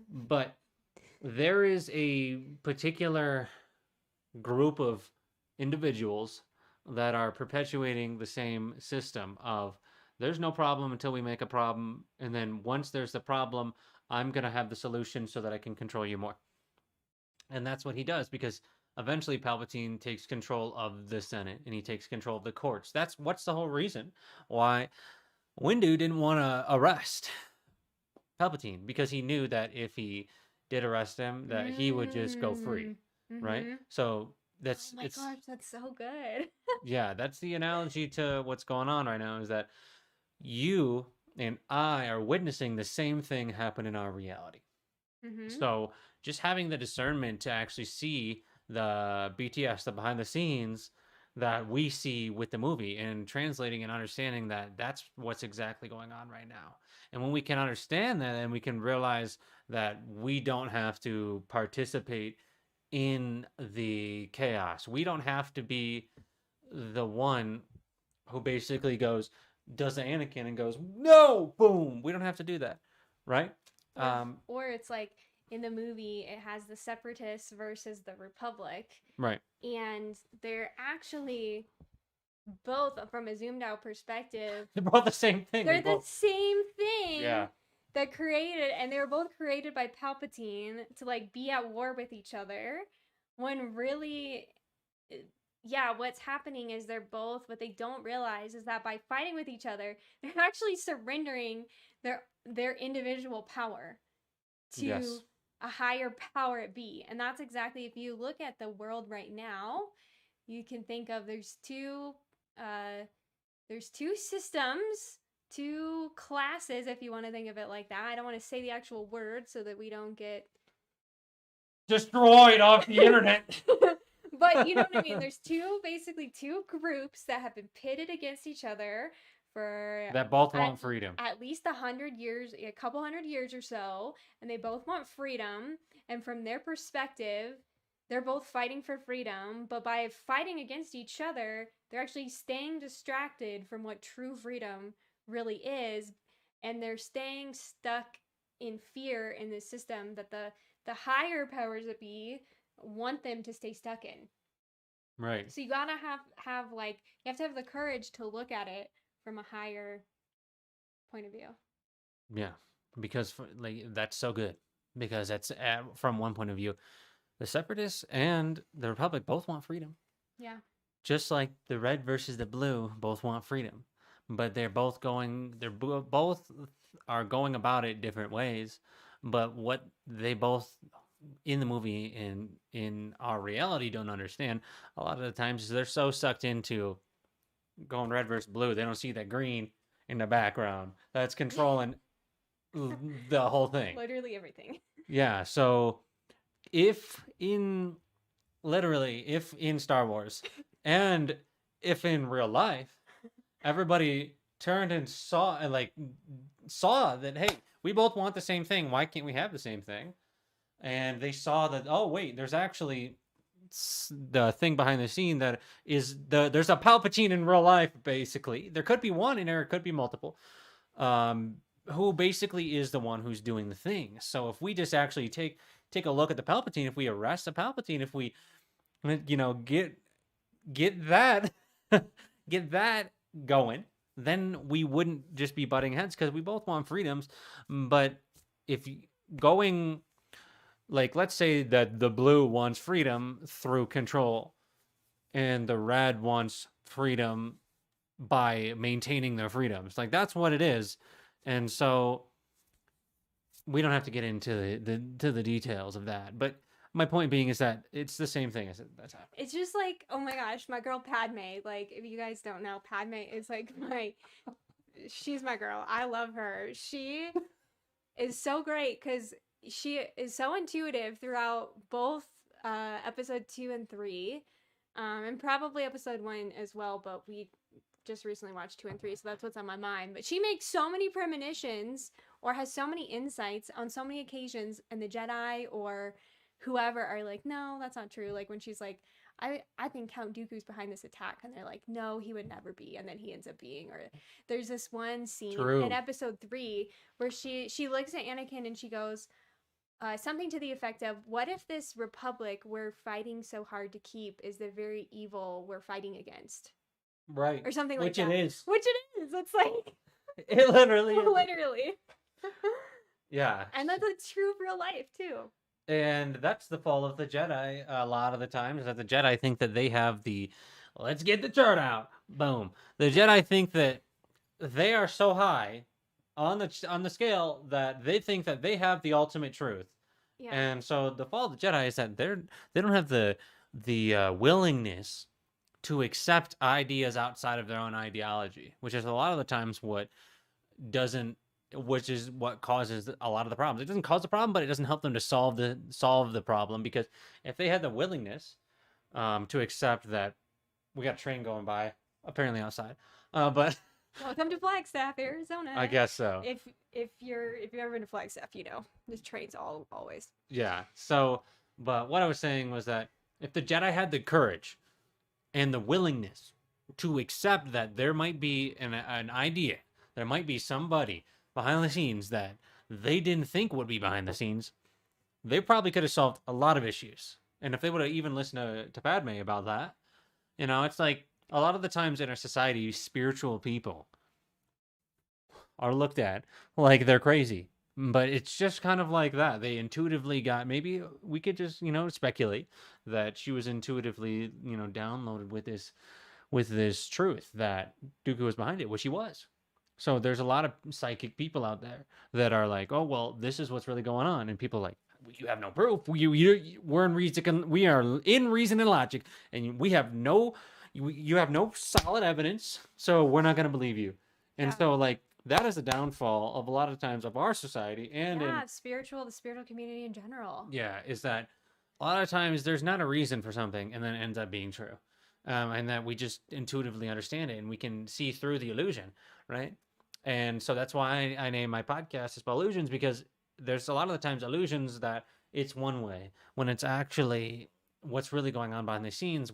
But there is a particular group of individuals that are perpetuating the same system of there's no problem until we make a problem, and then once there's the problem, I'm going to have the solution so that I can control you more. And that's what he does, because eventually Palpatine takes control of the Senate and he takes control of the courts. What's the whole reason why Windu didn't want to arrest Palpatine, because he knew that if he did arrest him, that he would just go free, right? So that's Oh my gosh, that's so good. yeah, that's the analogy to what's going on right now, is that you and I are witnessing the same thing happen in our reality. So just having the discernment to actually see the BTS, the behind the scenes, that we see with the movie, and translating and understanding that that's what's exactly going on right now. And when we can understand that, and we can realize that we don't have to participate in the chaos, we don't have to be the one who basically does the Anakin and goes, no, boom. We don't have to do that, right? Or it's like in the movie, it has the Separatists versus the Republic, Right. and they're actually both, from a zoomed out perspective, They're both the same thing. they're the same thing. Yeah. That created, and they were both created by Palpatine to like be at war with each other, when really, yeah, what's happening is they're both, what they don't realize is that by fighting with each other, they're actually surrendering their individual power to Yes. a higher power be. And that's exactly, if you look at the world right now, you can think of there's two systems, two classes, if you want to think of it like that. I don't want to say the actual word so that we don't get Destroyed off the internet. but you know what I mean. There's basically two groups that have been pitted against each other for That both want freedom. at least 100 years, a couple hundred years or so, and they both want freedom. And from their perspective, they're both fighting for freedom, but by fighting against each other, they're actually staying distracted from what true freedom really is, and they're staying stuck in fear in this system that the higher powers that be want them to stay stuck in. Right. So you gotta have like, you have to have the courage to look at it from a higher point of view. Yeah. Because like that's so good. Because that's from one point of view, the Separatists and the Republic both want freedom. Yeah. Just like the red versus the blue both want freedom, but both are going about it different ways. But what they both in the movie and in our reality don't understand a lot of the times is they're so sucked into going red versus blue, they don't see that green in the background that's controlling the whole thing. Literally everything. Yeah, so if in Star Wars and if in real life everybody turned and saw that, hey, we both want the same thing, why can't we have the same thing? And they saw that, oh wait, there's actually the thing behind the scene that is there's a Palpatine in real life. Basically there could be one and there could be multiple, who basically is the one who's doing the thing. So if we just actually take a look at the Palpatine, if we arrest the Palpatine, if we get that get that going, then we wouldn't just be butting heads, because we both want freedoms. But if going, like, let's say that the blue wants freedom through control and the red wants freedom by maintaining their freedoms, like that's what it is. And so we don't have to get into the details of that, but my point being is that it's the same thing that's happening. It's just like, oh my gosh, my girl Padme. Like, if you guys don't know, Padme is like she's my girl. I love her. She is so great because she is so intuitive throughout both episode 2 and 3, and probably episode 1 as well, but we just recently watched 2 and 3, so that's what's on my mind. But she makes so many premonitions or has so many insights on so many occasions, and the Jedi or whoever are like, no, that's not true. Like when she's like, I think Count Dooku's behind this attack, and they're like, no, he would never be, and then he ends up being. Or there's this one scene in episode 3 where she looks at Anakin and she goes something to the effect of, what if this republic we're fighting so hard to keep is the very evil we're fighting against? Right. Or something like that. Which it is. Which it is. It's like it literally is. Literally. Yeah. And that's true of real life too. And that's the fall of the Jedi a lot of the times, is that the Jedi think that they have let's get the turd out. Boom. The Jedi think that they are so high on the scale that they think that they have the ultimate truth. Yeah. And so the fall of the Jedi is that they don't have the willingness to accept ideas outside of their own ideology, which is a lot of the times which is what causes a lot of the problems. It doesn't cause the problem, but it doesn't help them to solve the problem, because if they had the willingness to accept that We got a train going by, apparently outside. But Welcome to Flagstaff, Arizona. I guess so. If you've ever been to Flagstaff, you know there's trains always. Yeah. So, but what I was saying was that if the Jedi had the courage and the willingness to accept that there might be an idea, there might be somebody behind the scenes that they didn't think would be behind the scenes, they probably could have solved a lot of issues. And if they would have even listened to Padme about that, you know, it's like a lot of the times in our society, spiritual people are looked at like they're crazy. But it's just kind of like that. They intuitively got, maybe we could just, you know, speculate that she was intuitively, you know, downloaded with this truth that Dooku was behind it, which he was. So there's a lot of psychic people out there that are like, oh, well, this is what's really going on. And people are like, you have no proof. We're in reason. We are in reason and logic, and we have no, you have no solid evidence. So we're not going to believe you. And Yeah. so like that is the downfall of a lot of times of our society and Yeah, in, the spiritual community in general. yeah, is that a lot of times there's not a reason for something and then it ends up being true. And that we just intuitively understand it and we can see through the illusion, right? And so that's why I name my podcast as Illusions, because there's a lot of the times illusions that it's one way when it's actually what's really going on behind the scenes.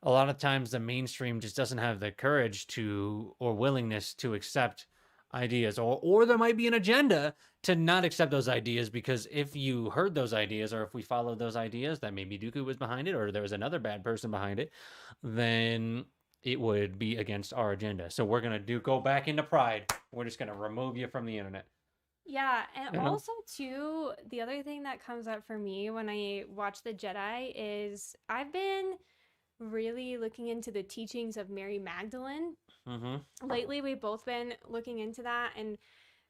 A lot of times the mainstream just doesn't have the courage to or willingness to accept ideas, or there might be an agenda to not accept those ideas, because if you heard those ideas or if we followed those ideas that maybe Dooku was behind it or there was another bad person behind it, then it would be against our agenda. So we're going to go back into pride. We're just going to remove you from the internet. Yeah, and You know? also too, the other thing that comes up for me when I watch the Jedi is I've been really looking into the teachings of Mary Magdalene. Mm-hmm. Lately, we've both been looking into that, and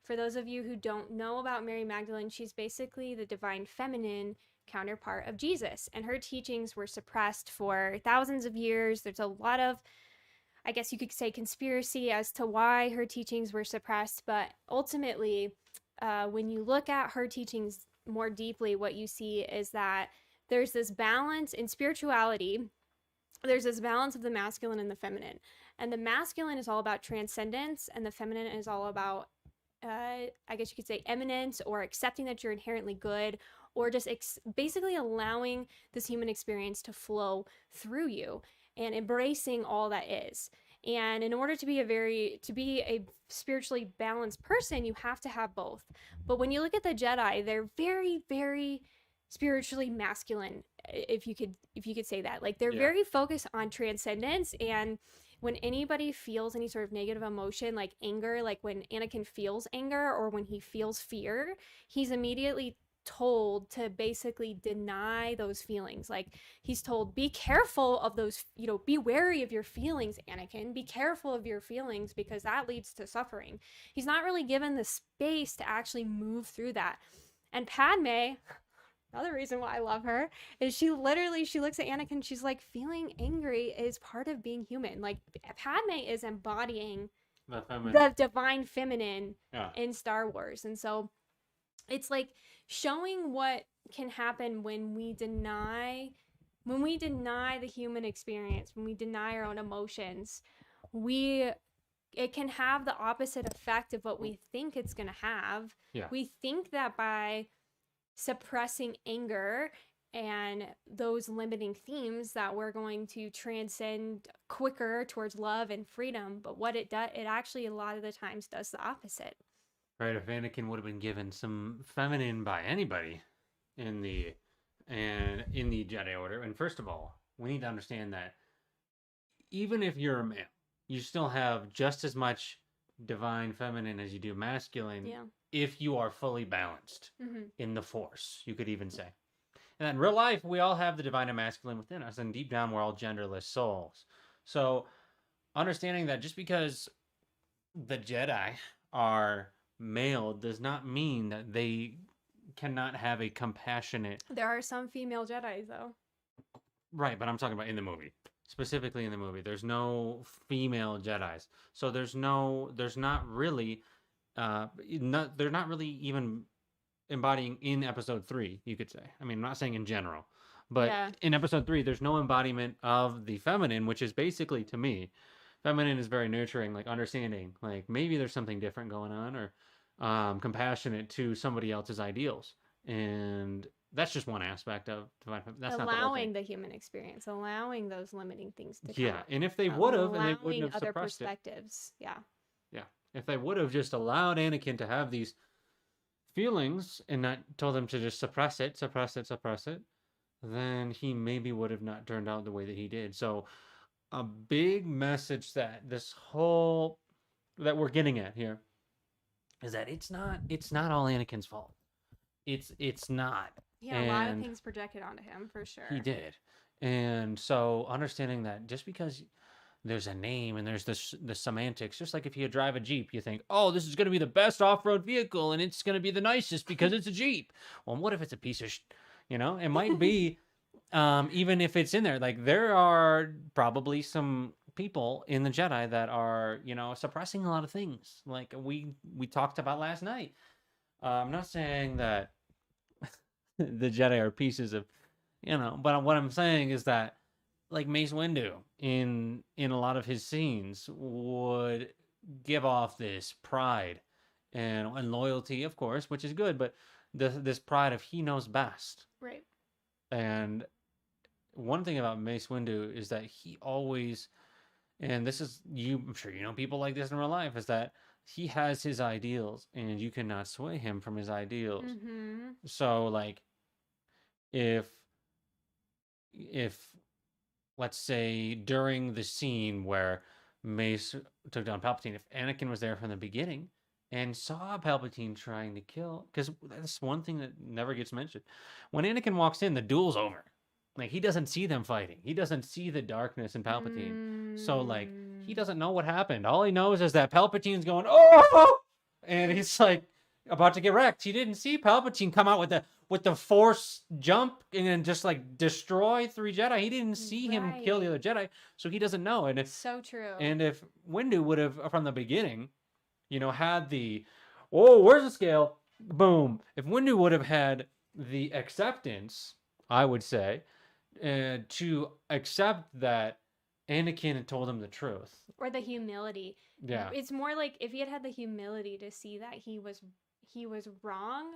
for those of you who don't know about Mary Magdalene, she's basically the divine feminine counterpart of Jesus, and her teachings were suppressed for thousands of years. There's a lot of, I guess you could say, conspiracy as to why her teachings were suppressed, but ultimately, when you look at her teachings more deeply, what you see is that there's this balance in spirituality. There's this balance of the masculine and the feminine. And the masculine is all about transcendence, and the feminine is all about, I guess you could say, eminence, or accepting that you're inherently good, or just basically allowing this human experience to flow through you and embracing all that is. And in order to be a spiritually balanced person, you have to have both. But when you look at the Jedi, they're very, very spiritually masculine, if you could say that. Like, they're very focused on transcendence, and when anybody feels any sort of negative emotion, like anger, like when Anakin feels anger or when he feels fear, he's immediately told to basically deny those feelings. Like, he's told, be careful of those, be wary of your feelings, Anakin. Be careful of your feelings, because that leads to suffering. He's not really given the space to actually move through that. And Padme, another reason why I love her, is she looks at Anakin, she's like, feeling angry is part of being human. Like, Padme is embodying the divine feminine in Star Wars. And so it's like showing what can happen when we deny the human experience, when we deny our own emotions. It can have the opposite effect of what we think it's going to have. Yeah. We think that by suppressing anger and those limiting themes that we're going to transcend quicker towards love and freedom, but what it does, it actually a lot of the times does the opposite. Right, if Anakin would have been given some feminine by anybody in the Jedi Order, and first of all, we need to understand that even if you're a male, you still have just as much divine feminine as you do masculine. Yeah. If you are fully balanced in the Force, you could even say. And in real life, we all have the divine and masculine within us, and deep down, we're all genderless souls. So, understanding that just because the Jedi are male does not mean that they cannot have a compassionate... There are some female Jedis, though. Right, but I'm talking about in the movie. Specifically in the movie. There's no female Jedis. So there's not really... they're not really even embodying in episode 3, you could say. I mean, I'm not saying in general, But Yeah. in episode 3, there's no embodiment of the feminine, which is basically, to me, feminine is very nurturing, like understanding, like maybe there's something different going on, or compassionate to somebody else's ideals. And that's just one aspect of divine feminine. That's not the whole Allowing thing. the human experience, allowing those limiting things to come Yeah, up, and if they would have, and they wouldn't allowing have other suppressed it. perspectives. Yeah. Yeah, if they would have just allowed Anakin to have these feelings and not told him to just suppress it, then he maybe would have not turned out the way that he did. So a big message that we're getting at here is that it's not all Anakin's fault. It's not. Yeah, a lot of And things projected onto him for sure. he did. And so understanding that just because there's a name and there's the semantics, just like if you drive a Jeep, you think, oh, this is going to be the best off-road vehicle and it's going to be the nicest because it's a Jeep. Well, what if it's a piece of it might be, even if it's in there, like there are probably some people in the Jedi that are, suppressing a lot of things like we talked about last night. I'm not saying that the Jedi are pieces of, but what I'm saying is that like Mace Windu in a lot of his scenes would give off this pride and loyalty, of course, which is good, but this pride of he knows best. Right. And one thing about Mace Windu is that he always, and this is I'm sure people like this in real life, is that he has his ideals and you cannot sway him from his ideals. Mm-hmm. So like if let's say during the scene where Mace took down Palpatine, if Anakin was there from the beginning and saw Palpatine trying to kill, because that's one thing that never gets mentioned. When Anakin walks in, the duel's over. Like, he doesn't see them fighting. He doesn't see the darkness in Palpatine. So, like, he doesn't know what happened. All he knows is that Palpatine's going, oh! And he's, like, about to get wrecked. He didn't see Palpatine come out with the Force jump and then just, like, destroy 3 Jedi. He didn't see him kill the other Jedi, so he doesn't know. And So true. And if Windu would have, from the beginning, had the, oh, where's the scale? Boom. If Windu would have had the acceptance, I would say, to accept that Anakin had told him the truth. Or the humility. Yeah. It's more like if he had the humility to see that he was wrong,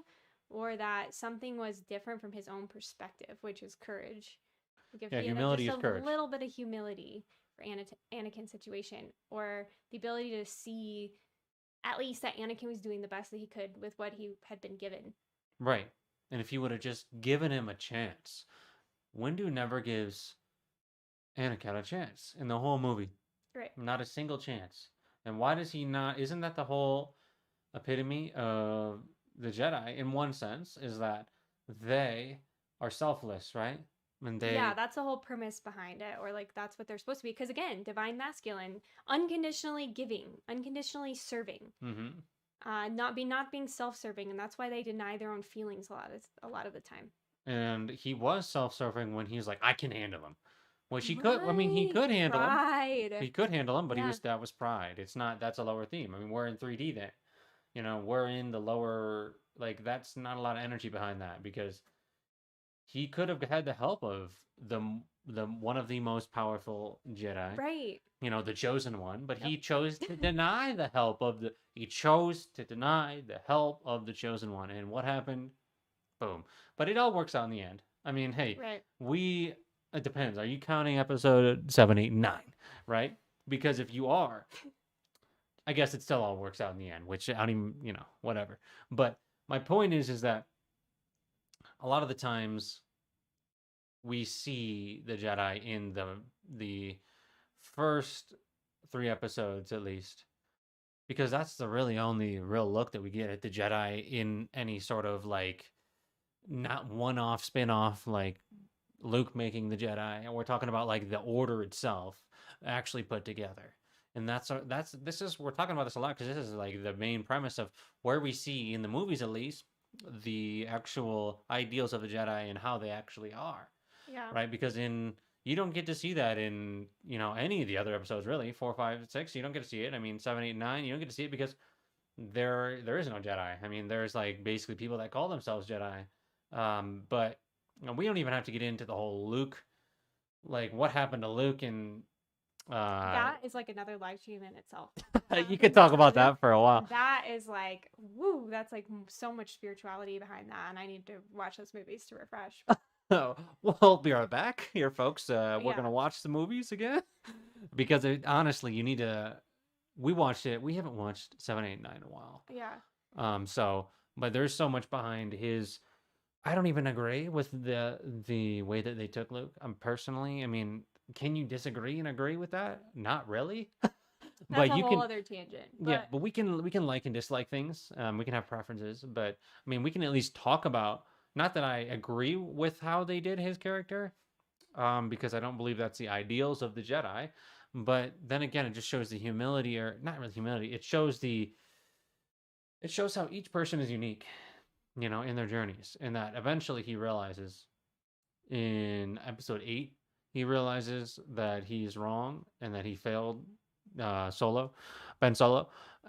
or that something was different from his own perspective, which is courage. Like if he had humility just is courage. a little bit of humility for Anakin's situation, or the ability to see at least that Anakin was doing the best that he could with what he had been given. Right. And if he would have just given him a chance. Windu never gives Anakin a chance in the whole movie. Right. Not a single chance. And why does he not? Isn't that the whole epitome of the Jedi, in one sense, is that they are selfless, right? And Yeah, that's the whole premise behind it, or like that's what they're supposed to be. Because again, divine masculine, unconditionally giving, unconditionally serving, not being self-serving, and that's why they deny their own feelings a lot of the time. And he was self-serving when he was like, I can handle him. Which he could. I mean, he could handle Pride. him. He could handle him, but Yeah. that was pride. It's not. That's a lower theme. I mean, we're in 3D then. We're in the lower. Like, that's not a lot of energy behind that, because he could have had the help of the one of the most powerful Jedi. Right. The chosen one, but Yep. he chose to deny the help of the. He chose to deny the help of the chosen one, and what happened? Boom. But it all works out in the end. I mean, hey, Right. it depends. Are you counting episode 7, 8, 9, right? Because if you are, I guess it still all works out in the end, which I don't even, whatever. But my point is that a lot of the times we see the Jedi in the first 3 episodes, at least, because that's the really only real look that we get at the Jedi in any sort of, like, not one-off, spin-off, like Luke making the Jedi, and we're talking about like the Order itself actually put together. And we're talking about this a lot because this is like the main premise of where we see in the movies, at least, the actual ideals of the Jedi and how they actually are. Yeah. Right? Because you don't get to see that in any of the other episodes, really. 4, 5, 6, you don't get to see it. I mean, 7, 8, 9, you don't get to see it because there is no Jedi. I mean, there's like basically people that call themselves Jedi. But And we don't even have to get into the whole Luke, like what happened to Luke and That is like another live stream in itself. you could talk about that for a while. That is like, woo, that's like so much spirituality behind that, and I need to watch those movies to refresh. We'll be right back here, folks. We're Yeah. gonna watch the movies again because honestly, you need to. We watched it. We haven't watched 7, 8, 9 in a while. Yeah. So, but there's so much behind his. I don't even agree with the way that they took Luke. Personally, I mean, can you disagree and agree with that? Not really. That's But a you whole can, other tangent. yeah. But we can like and dislike things. We can have preferences, but I mean, we can at least talk about. Not that I agree with how they did his character, because I don't believe that's the ideals of the Jedi. But then again, it just shows the humility, or not really humility. It shows how each person is unique, in their journeys, and that eventually he realizes in episode 8, he realizes that he's wrong and that he failed Ben Solo.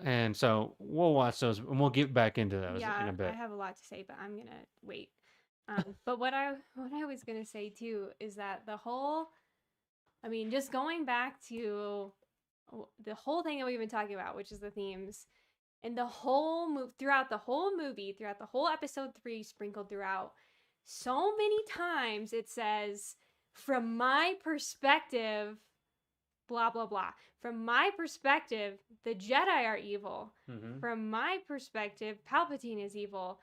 And so we'll watch those and we'll get back into those Yeah, in a bit. I have a lot to say, but I'm gonna wait. But what I was gonna say too is that I mean, just going back to the whole thing that we've been talking about, which is the themes, and the whole throughout the whole movie, throughout the whole episode 3, sprinkled throughout, so many times it says, "From my perspective, blah blah blah. From my perspective, the Jedi are evil. Mm-hmm. From my perspective, Palpatine is evil."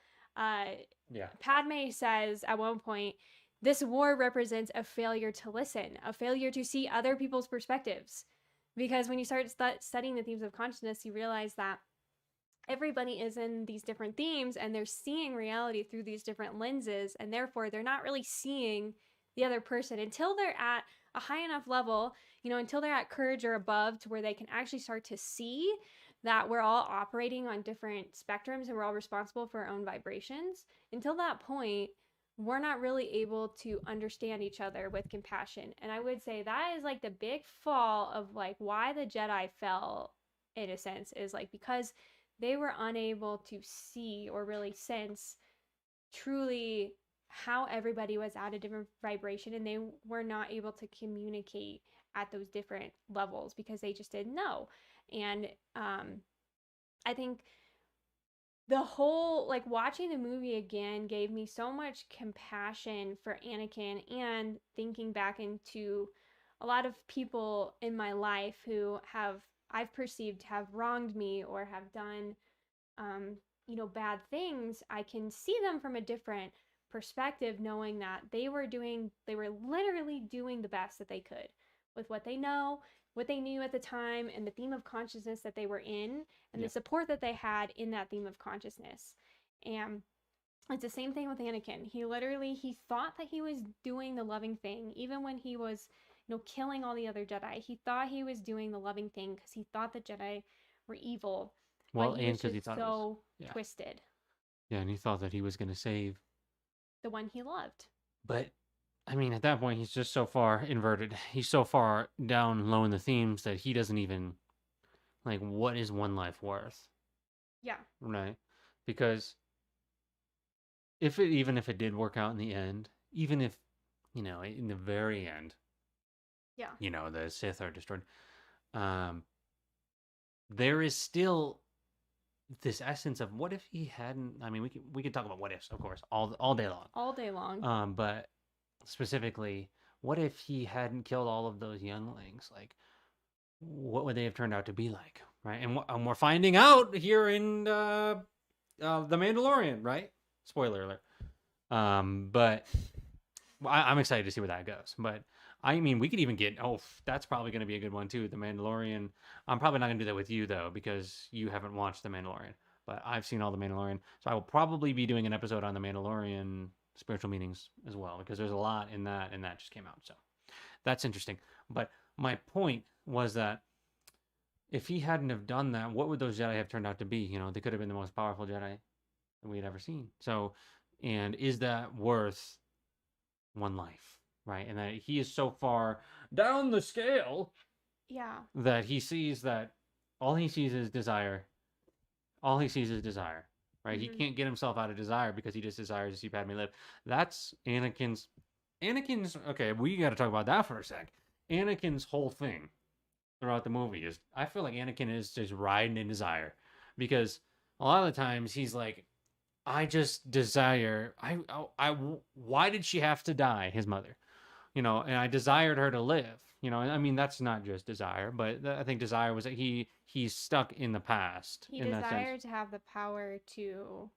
Yeah. Padme says at one point, "This war represents a failure to listen, a failure to see other people's perspectives." Because when you start studying the themes of consciousness, you realize that everybody is in these different themes and they're seeing reality through these different lenses, and therefore they're not really seeing the other person until they're at a high enough level, until they're at courage or above, to where they can actually start to see that we're all operating on different spectrums and we're all responsible for our own vibrations. Until that point, we're not really able to understand each other with compassion. And I would say that is like the big fall of like why the Jedi fell, in a sense, is like because they were unable to see or really sense truly how everybody was at a different vibration, and they were not able to communicate at those different levels because they just didn't know. And I think the whole, like, watching the movie again gave me so much compassion for Anakin, and thinking back into a lot of people in my life who I've perceived to have wronged me or have done bad things. I can see them from a different perspective, knowing that they were literally doing the best that they could with what they know, what they knew at the time, and the theme of consciousness that they were in, and the support that they had in that theme of consciousness. And it's the same thing with Anakin. He thought that he was doing the loving thing, even when he was, killing all the other Jedi. He thought he was doing the loving thing because he thought the Jedi were evil. Well, but he and was because he just thought so it was twisted. Yeah, and he thought that he was going to save. The one he loved. But I mean, at that point, he's just so far inverted. He's so far down low in the themes that he doesn't even, like, what is one life worth? Yeah. Right? Because even if it did work out in the end, even if, in the very end, Yeah. The Sith are destroyed, there is still this essence of what if he hadn't. I mean, we could talk about what ifs, of course, all day long. All day long. But specifically, what if he hadn't killed all of those younglings? Like, what would they have turned out to be like, right? And we're finding out here in the Mandalorian, right? Spoiler alert. But I'm excited to see where that goes. But I mean, we could even get. Oh, that's probably going to be a good one too. The Mandalorian. I'm probably not going to do that with you though, because you haven't watched the Mandalorian. But I've seen all the Mandalorian, so I will probably be doing an episode on the Mandalorian spiritual meanings as well, because there's a lot in that, and that just came out, so that's interesting. But my point was that if he hadn't have done that, what would those Jedi have turned out to be? They could have been the most powerful Jedi that we had ever seen. So, and is that worth one life, right? And that he is so far down the scale, yeah, that he sees that all he sees is desire. All he sees is desire. right? He can't get himself out of desire because he just desires to see Padme live. That's Anakin's okay, we got to talk about that for a sec. Anakin's whole thing throughout the movie is, I feel like Anakin is just riding in desire, because a lot of the times he's like, I just desire, why did she have to die, his mother? And I desired her to live. I mean, that's not just desire, but I think desire was that he's stuck in the past. He in that sense. desired to have the power to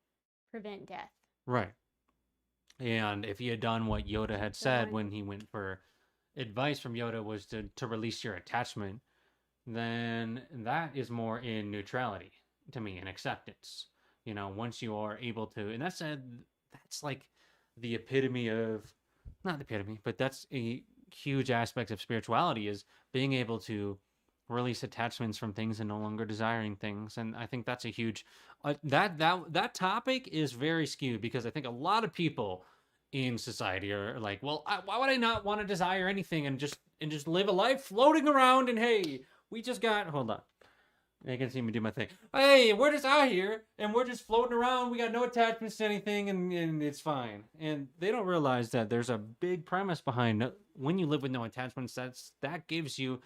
prevent death. Right. And if he had done what Yoda had said when he went for advice from Yoda, was to release your attachment, then that is more in neutrality to me, and acceptance. Once you are able to, and that's like the epitome of, not the epitome, but that's a huge aspect of spirituality, is being able to release attachments from things and no longer desiring things. And I think that's a huge that topic is very skewed, because I think a lot of people in society are like, well, why would I not want to desire anything and just live a life floating around, and hey, we just got, hold on, they can see me do my thing. Hey, we're just out here and we're just floating around. We got no attachments to anything, and it's fine. And they don't realize that there's a big premise behind when you live with no attachments. That gives you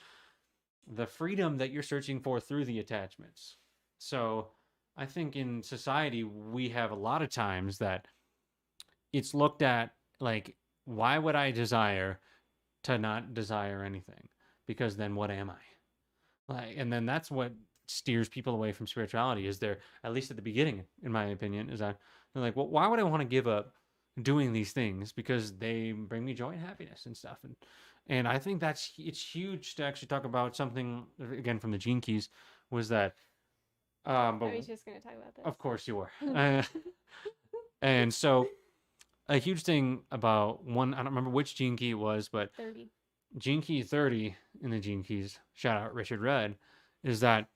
the freedom that you're searching for through the attachments. So I think in society, we have a lot of times that it's looked at like, why would I desire to not desire anything? Because then what am I? And then that's what steers people away from spirituality, is there, at least at the beginning, in my opinion, is that they're like, well, why would I want to give up doing these things? Because they bring me joy and happiness and stuff. And I think it's huge to actually talk about something, again, from the Gene Keys, was that but I was just going to talk about this. of course you were. And so a huge thing about one, I don't remember which Gene Key it was, but 30. Gene Key 30 in the Gene Keys, shout out Richard Rudd, is that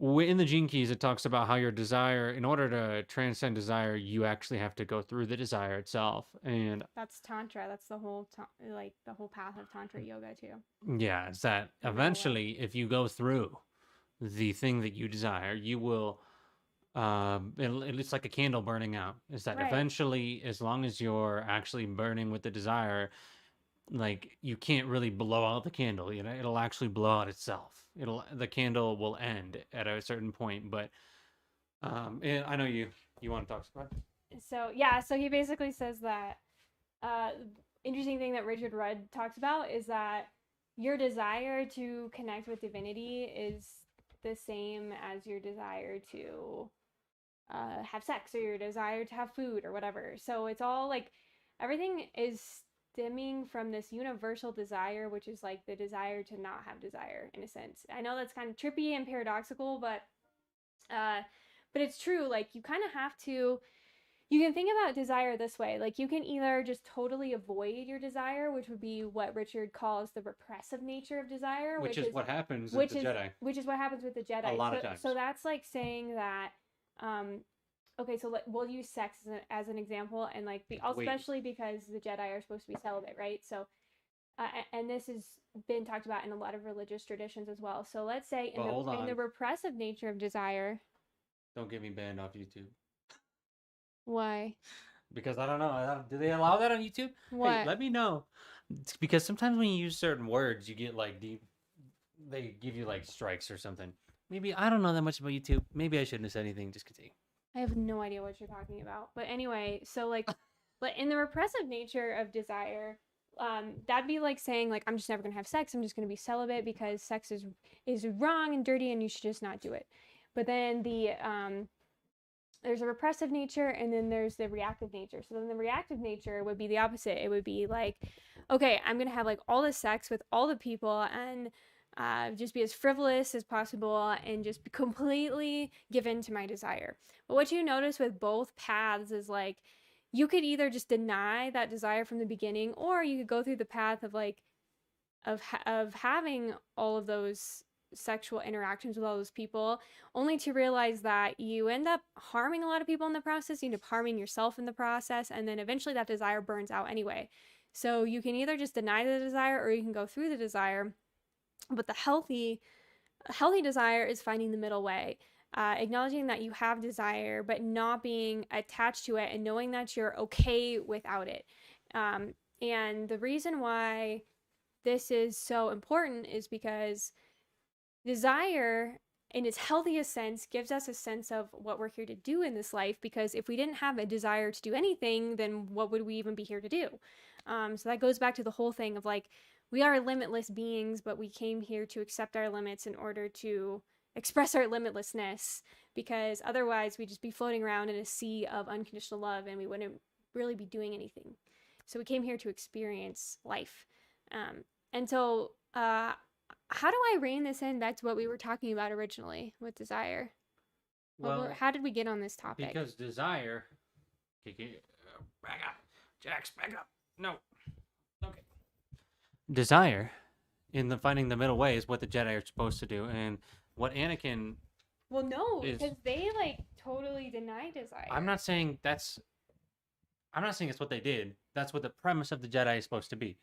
in the Gene Keys, it talks about how your desire, in order to transcend desire, you actually have to go through the desire itself. And that's Tantra. That's the whole the whole path of Tantra yoga too. Yeah, it's that eventually, if you go through the thing that you desire, you will, it's like a candle burning out. Is that eventually, as long as you're actually burning with the desire, like, you can't really blow out the candle, it'll actually blow out itself. The candle will end at a certain point. But and I know you want to talk about it. So he basically says that interesting thing that Richard Rudd talks about is that your desire to connect with divinity is the same as your desire to have sex, or your desire to have food, or whatever. So it's all like, everything is stemming from this universal desire, which is like the desire to not have desire, in a sense. I know that's kind of trippy and paradoxical, but it's true. Like, you kind of have to, you can think about desire this way. Like, you can either just totally avoid your desire, which would be what Richard calls the repressive nature of desire, which is what happens with the Jedi. Which is what happens with the Jedi. A lot of times. So that's like saying that, okay, so we'll use sex as an example, and like especially because the Jedi are supposed to be celibate, right? So, and this has been talked about in a lot of religious traditions as well. So let's say in the repressive nature of desire. Don't get me banned off YouTube. Why? Because I don't know. Do they allow that on YouTube? What? Hey, let me know. It's because sometimes when you use certain words, you get like they give you like strikes or something. Maybe I don't know that much about YouTube. Maybe I shouldn't have said anything. Just continue. I have no idea what you're talking about. But anyway, so like, but in the repressive nature of desire, that'd be like saying, like, I'm just never gonna have sex. I'm just gonna be celibate because sex is wrong and dirty, and you should just not do it. But then there's a repressive nature, and then there's the reactive nature. So then the reactive nature would be the opposite. It would be like, okay, I'm gonna have like all this sex with all the people, and just be as frivolous as possible, and just be completely given to my desire. But what you notice with both paths is like, you could either just deny that desire from the beginning, or you could go through the path of like of having all of those sexual interactions with all those people, only to realize that you end up harming a lot of people in the process. You end up harming yourself in the process, and then eventually that desire burns out anyway. So you can either just deny the desire, or you can go through the desire. But the healthy desire is finding the middle way. acknowledging that you have desire, but not being attached to it and knowing that you're okay without it. And the reason why this is so important is because desire, in its healthiest sense, gives us a sense of what we're here to do in this life, because if we didn't have a desire to do anything, then what would we even be here to do? So that goes back to the whole thing of like, we are limitless beings, but we came here to accept our limits in order to express our limitlessness, because otherwise we'd just be floating around in a sea of unconditional love and we wouldn't really be doing anything. So we came here to experience life. And so how do I rein this in back to what we were talking about originally with desire? Well, How did we get on this topic? because desire. Back up, Jax. Back up. No. Okay. Desire, in the finding the middle way, is what the Jedi are supposed to do, and what Anakin. Well, no, is- because they like totally deny desire. I'm not saying that's. I'm not saying it's what they did. That's what the premise of the Jedi is supposed to be.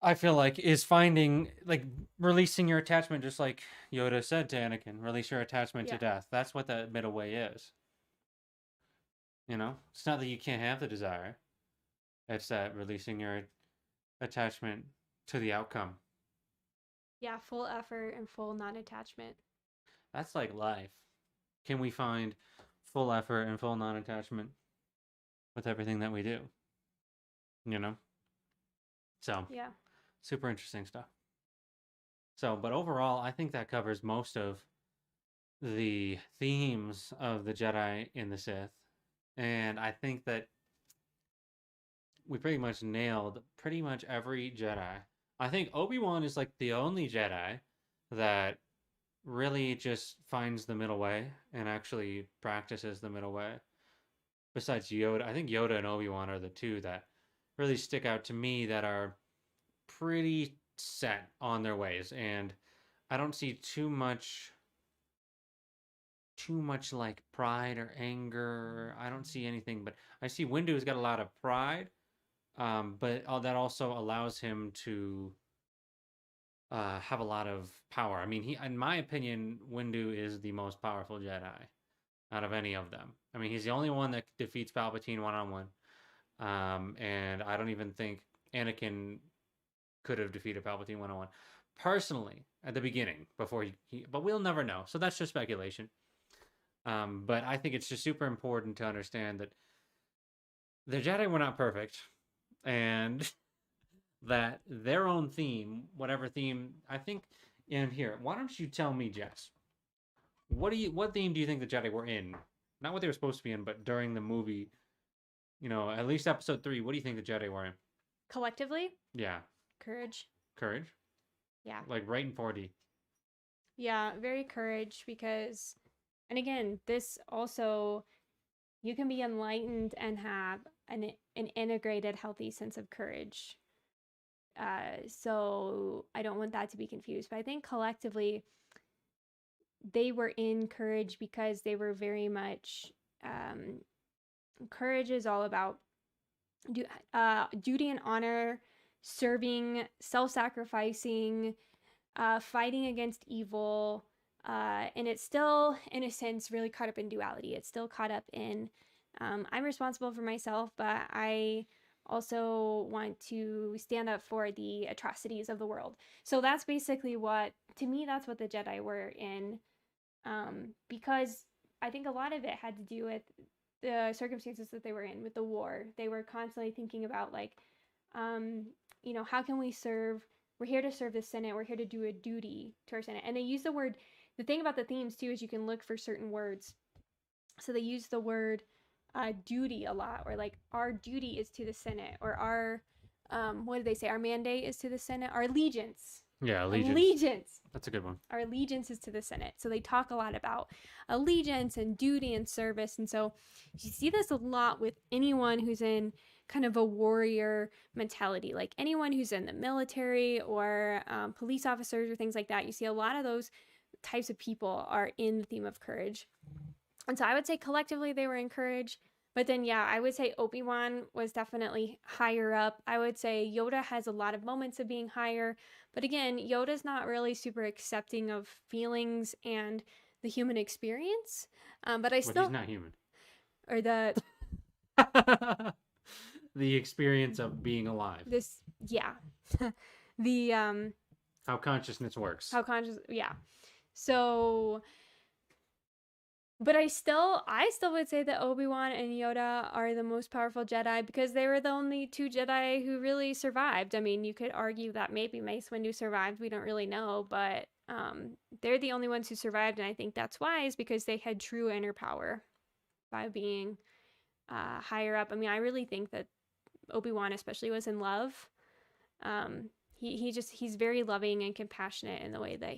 I feel like is finding, like, releasing your attachment, just like Yoda said to Anakin, release your attachment to Yeah. death. That's what the middle way is. You know, it's not that you can't have the desire. It's that releasing your attachment to the outcome. Yeah, full effort and full non-attachment. That's like life. Can we find full effort and full non-attachment with everything that we do? You know? So, Yeah. super interesting stuff. So, but overall, I think that covers most of the themes of the Jedi and the Sith. And I think that we pretty much nailed pretty much every Jedi. I think Obi-Wan is like the only Jedi that really just finds the middle way and actually practices the middle way. Besides Yoda, I think Yoda and Obi-Wan are the two that really stick out to me, that are pretty set on their ways, and I don't see too much like pride or anger. I don't see anything, but I see Windu's got a lot of pride, but that also allows him to have a lot of power. I mean, in my opinion, Windu is the most powerful Jedi out of any of them. I mean, he's the only one that defeats Palpatine one-on-one, and I don't even think Anakin could have defeated Palpatine one-on-one personally at the beginning, before but we'll never know, so that's just speculation. But I think it's just super important to understand that the Jedi were not perfect, and that their own theme, whatever theme, I think. And here, why don't you tell me, Jess, what theme do you think the Jedi were in? Not what they were supposed to be in, but during the movie, you know, at least episode 3, what do you think the Jedi were in? Collectively, Yeah. courage. Courage? Yeah. Like right in 4D. Yeah, very courage, because, and again, this also, you can be enlightened and have an integrated, healthy sense of courage. So I don't want that to be confused, but I think collectively they were in courage because they were very much, courage is all about duty and honor, serving, self-sacrificing, fighting against evil, and it's still, in a sense, really caught up in duality. It's still caught up in, I'm responsible for myself, but I also want to stand up for the atrocities of the world. So that's basically what, to me, that's what the Jedi were in, because I think a lot of it had to do with the circumstances that they were in with the war. They were constantly thinking about, like, you know, how can we serve? We're here to serve the Senate. We're here to do a duty to our Senate. And they use the word, the thing about the themes too is you can look for certain words. So they use the word duty a lot, or like, our duty is to the Senate, or our, what did they say? Our mandate is to the Senate. Our allegiance. Yeah, allegiance. Allegiance. That's a good one. Our allegiance is to the Senate. So they talk a lot about allegiance and duty and service. And so you see this a lot with anyone who's in kind of a warrior mentality, like anyone who's in the military or police officers or things like that. You see a lot of those types of people are in the theme of courage. And so I would say collectively they were in courage. But then, yeah, I would say Obi-Wan was definitely higher up. I would say Yoda has a lot of moments of being higher. But again, Yoda's not really super accepting of feelings and the human experience. But I But still he's not human. or the The experience of being alive. this yeah the How consciousness works. how conscious yeah. So but I still would say that Obi-Wan and Yoda are the most powerful Jedi because they were the only two Jedi who really survived. I mean, you could argue that maybe Mace Windu survived. We don't really know, but they're the only ones who survived, and I think that's wise because they had true inner power by being higher up. I mean, I really think that Obi-Wan especially was in love. He's very loving and compassionate in the way that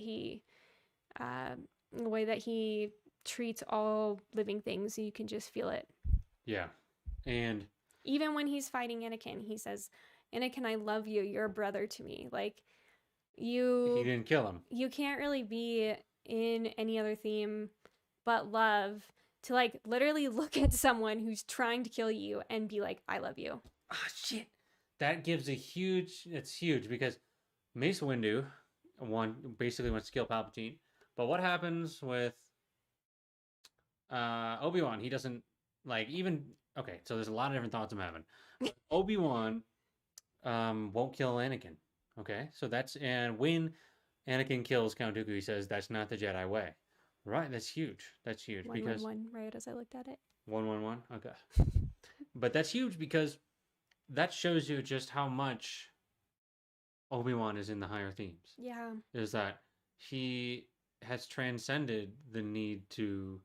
he treats all living things. You can just feel it. Yeah. And Even when he's fighting Anakin, he says, "Anakin, I love you. You're a brother to me." Like he you didn't kill him. can't really be in any other theme but love to like literally look at someone who's trying to kill you and be like, "I love you." Ah, shit. That gives it's huge because Mace Windu basically wants to kill Palpatine. But what happens with Obi-Wan? He doesn't okay, so there's a lot of different thoughts I'm having. Obi-Wan won't kill Anakin. Okay? So and when Anakin kills Count Dooku, he says that's not the Jedi way. Right, that's huge. That's huge because 111, right as I looked at it. 111. Okay. But that's huge because that shows you just how much Obi-Wan is in the higher themes. Yeah. Is that he has transcended the need to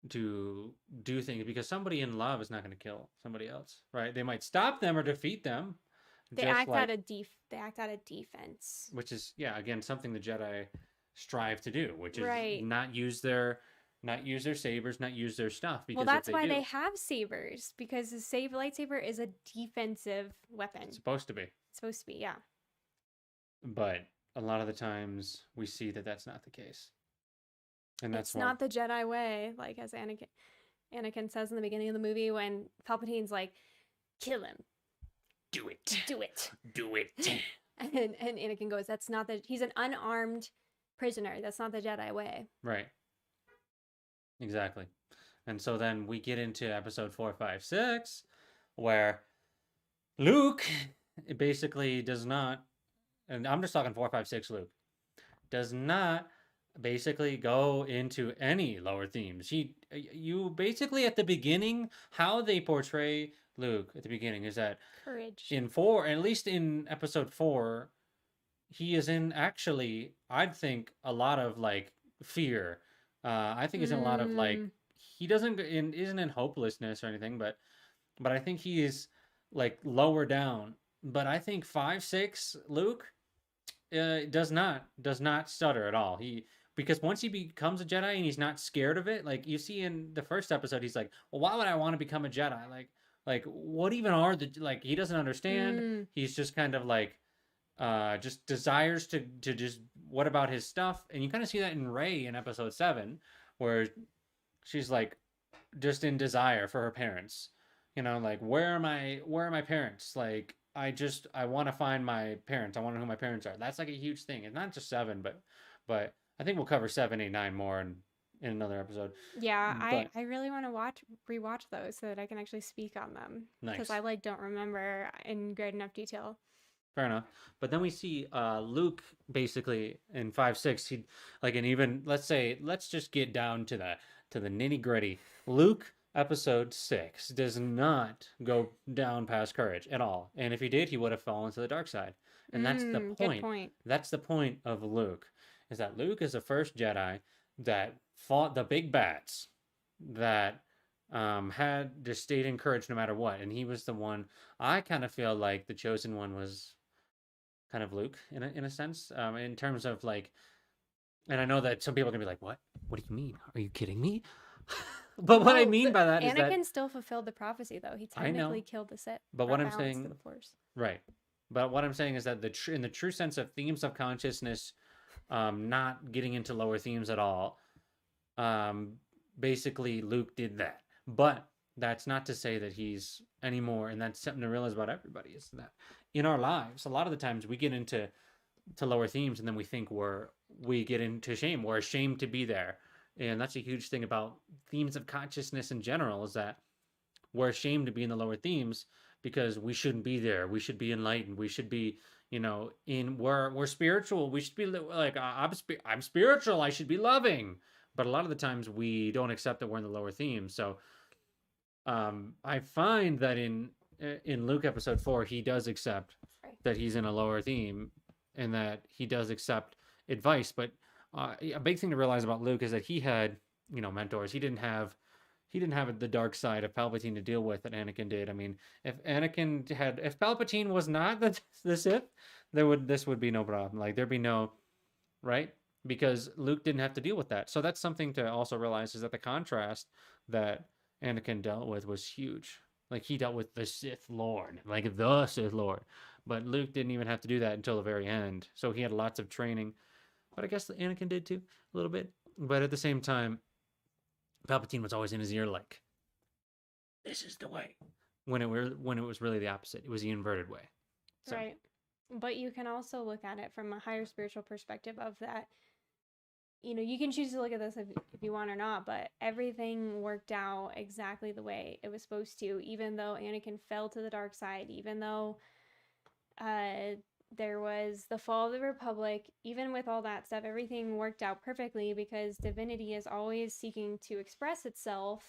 do things because somebody in love is not going to kill somebody else, right? They might stop them or defeat them. They act out of defense. Which is again something the Jedi strive to do, which is Right. not use their sabers, not use their stuff. Because Well, that's if why do, they have sabers because the lightsaber is a defensive weapon. it's supposed to be. It's supposed to be, yeah. But a lot of the times we see that that's not the case. And that's It's not the Jedi way, like as Anakin says in the beginning of the movie when Palpatine's like, "Kill him. do it. Do it." Do it. And Anakin goes, he's an unarmed prisoner. That's not the Jedi way. Right. Exactly. And so then we get into episode 4, 5, 6, where Luke basically does not, and I'm just talking 4, 5, 6 Luke, does not basically go into any lower themes. You basically at the beginning, how they portray Luke at the beginning is that Courage. in 4, at least in episode 4, he is in actually, I'd think, a lot of like fear. I think he's in a lot of like, he isn't in hopelessness or anything, but I think he is like lower down. But I think 5, 6 Luke does not stutter at all. Because once he becomes a Jedi and he's not scared of it, like you see in the first episode, he's like, well, why would I want to become a Jedi? Like what even are like, he doesn't understand. He's just kind of like, just desires to just, what about his stuff? And you kind of see that in Rey in episode 7, where she's like just in desire for her parents, like, where are my parents? Like, I want to find my parents. I want to know who my parents are. That's like a huge thing. And not just 7, but I think we'll cover 7, 8, 9 more in another episode. Yeah, But- I really want to rewatch those so that I can actually speak on them. Because Nice. I don't remember in great enough detail. Fair enough. But then we see Luke basically in 5, 6. He like, and even let's just get down to the nitty gritty. Luke episode 6 does not go down past courage at all. And if he did, he would have fallen to the dark side. And that's the point. Good point. That's the point of Luke, is that Luke is the first Jedi that fought the big bats, that had just stayed in courage no matter what. And he was the one. I kind of feel like the chosen one was kind of Luke in a sense, in terms of like, and I know that some people are gonna be like, what do you mean? Are you kidding me? But what I mean by that is that Anakin still fulfilled the prophecy, though. He I know. technically killed the Sith. But what brought I'm balance to saying- the Force. right. But what I'm saying is that in the true sense of themes of consciousness, not getting into lower themes at all, basically Luke did that. But that's not to say that he's anymore, and that's something to realize about everybody, is that in our lives, a lot of the times we get into lower themes and then we think we get into shame. We're ashamed to be there. And that's a huge thing about themes of consciousness in general, is that we're ashamed to be in the lower themes because we shouldn't be there. We should be enlightened. We should be, we're spiritual. We should be like, I'm spiritual. I should be loving. But a lot of the times we don't accept that we're in the lower themes. So I find that in Luke episode 4, he does accept that he's in a lower theme and that he does accept advice. But a big thing to realize about Luke is that he had, mentors. He didn't have the dark side of Palpatine to deal with that Anakin did. I mean, if Palpatine was not the Sith, this would be no problem. Like, there'd be no, right? Because Luke didn't have to deal with that. So that's something to also realize, is that the contrast that Anakin dealt with was huge. Like, he dealt with the Sith Lord, like the Sith Lord. But Luke didn't even have to do that until the very end. So he had lots of training. But I guess Anakin did too, a little bit. But at the same time, Palpatine was always in his ear like, this is the way. When it was really the opposite. It was the inverted way. So. Right. But you can also look at it from a higher spiritual perspective of that. You can choose to look at this if you want or not, but everything worked out exactly the way it was supposed to, even though Anakin fell to the dark side, even though there was the fall of the Republic. Even with all that stuff, everything worked out perfectly because divinity is always seeking to express itself.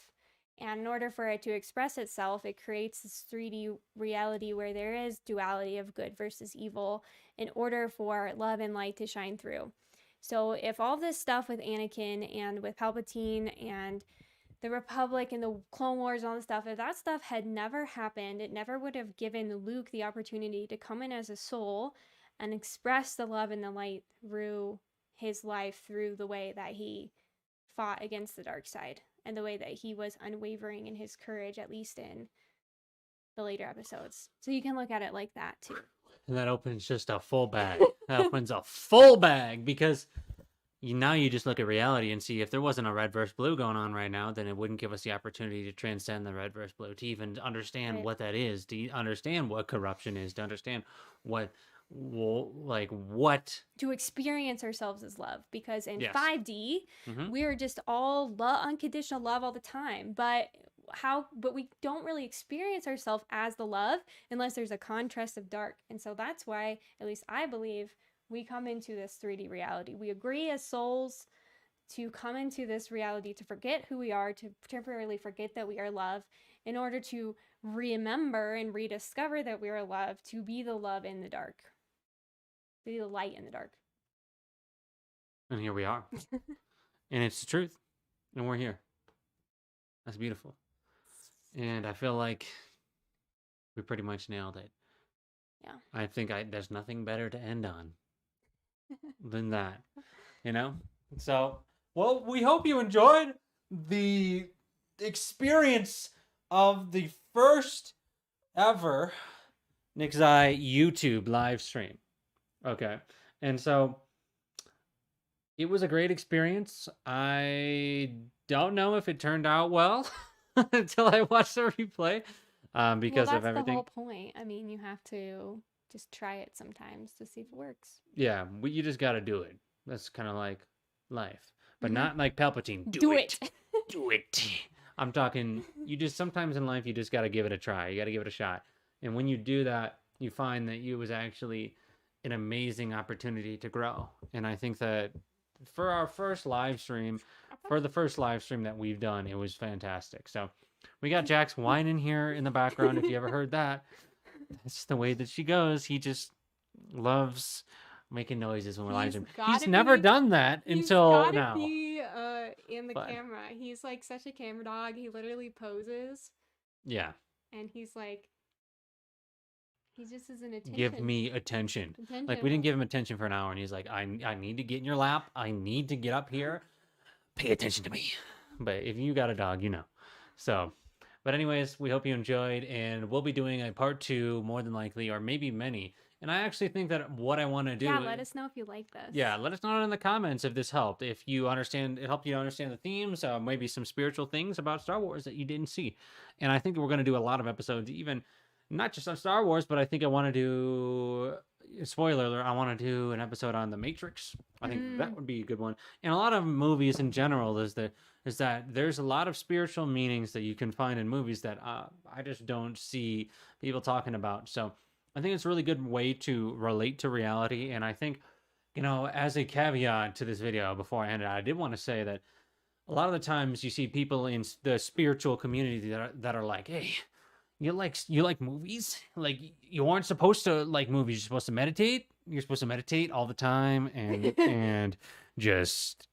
And in order for it to express itself, it creates this 3D reality where there is duality of good versus evil in order for love and light to shine through. So if all this stuff with Anakin and with Palpatine and the Republic and the Clone Wars and all this stuff, if that stuff had never happened, it never would have given Luke the opportunity to come in as a soul and express the love and the light through his life, through the way that he fought against the dark side and the way that he was unwavering in his courage, at least in the later episodes. So you can look at it like that too. And that opens just a full bag. That opens a full bag, because now you just look at reality and see, if there wasn't a red versus blue going on right now, then it wouldn't give us the opportunity to transcend the red versus blue, to even understand what that is, to understand what corruption is, to understand what to experience ourselves as love, because in Yes. 5D we're just all unconditional love all the time, but we don't really experience ourselves as the love unless there's a contrast of dark. And so that's why, at least I believe, we come into this 3D reality. We agree as souls to come into this reality, to forget who we are, to temporarily forget that we are love, in order to remember and rediscover that we are love, to be the love in the dark, be the light in the dark. And here we are. And it's the truth. And we're here. That's beautiful. And I feel like we pretty much nailed it. Yeah. I think there's nothing better to end on than that, So, well, we hope you enjoyed the experience of the first ever Nick's Eye YouTube live stream. Okay. And so it was a great experience. I don't know if it turned out well until I watched the replay, because well, of everything. That's the whole point. I mean, you have to just try it sometimes to see if it works. Yeah, you just got to do it. That's kind of like life, but not like Palpatine. Do it. Do it. I'm talking, sometimes in life, you just got to give it a try. You got to give it a shot. And when you do that, you find that it was actually an amazing opportunity to grow. And I think that for the first live stream that we've done, it was fantastic. So we got Jax whining here in the background. If you ever heard that, that's the way that she goes. He just loves making noises when we're live stream. He's never done that until now. Be in the camera. He's like such a camera dog. He literally poses. Yeah. And he's like, he just isn't attention. Give me attention. Like, we didn't give him attention for an hour, and he's like, I need to get in your lap. I need to get up here. Pay attention to me. But if you got a dog, So, but anyways, we hope you enjoyed, and we'll be doing a part 2 more than likely, or maybe many. And I actually think that what I want to do... Yeah, let us know if you like this. Yeah, let us know in the comments if this helped. If you understand, it helped you understand the themes, maybe some spiritual things about Star Wars that you didn't see. And I think we're going to do a lot of episodes, even not just on Star Wars, but I think I want to do spoiler alert, I want to do an episode on the Matrix. I think that would be a good one. And a lot of movies in general is that there's a lot of spiritual meanings that you can find in movies that I just don't see people talking about. So I think it's a really good way to relate to reality. And I think, as a caveat to this video before I end it, I did want to say that a lot of the times you see people in the spiritual community that are like, hey, you like movies? Like, you aren't supposed to like movies. You're supposed to meditate. You're supposed to meditate all the time and just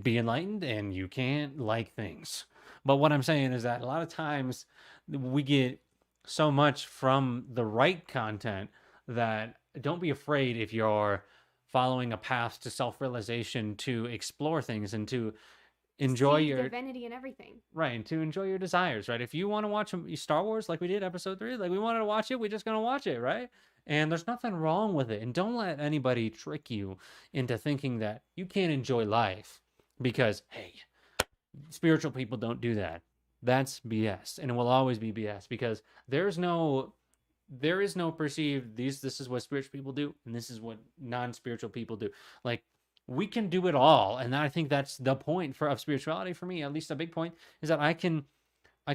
be enlightened, and you can't like things. But what I'm saying is that a lot of times we get so much from the right content that don't be afraid if you're following a path to self-realization, to explore things and to enjoy See your divinity and everything. right, and to enjoy your desires, right? If you want to watch Star Wars like we did episode 3, like we wanted to watch it, we're just gonna watch it, right? And there's nothing wrong with it. And don't let anybody trick you into thinking that you can't enjoy life because, hey, spiritual people don't do that. That's BS, and it will always be BS because there is no perceived this is what spiritual people do and this is what non-spiritual people do. Like, we can do it all, and I think that's the point of spirituality for me. At least a big point is that I can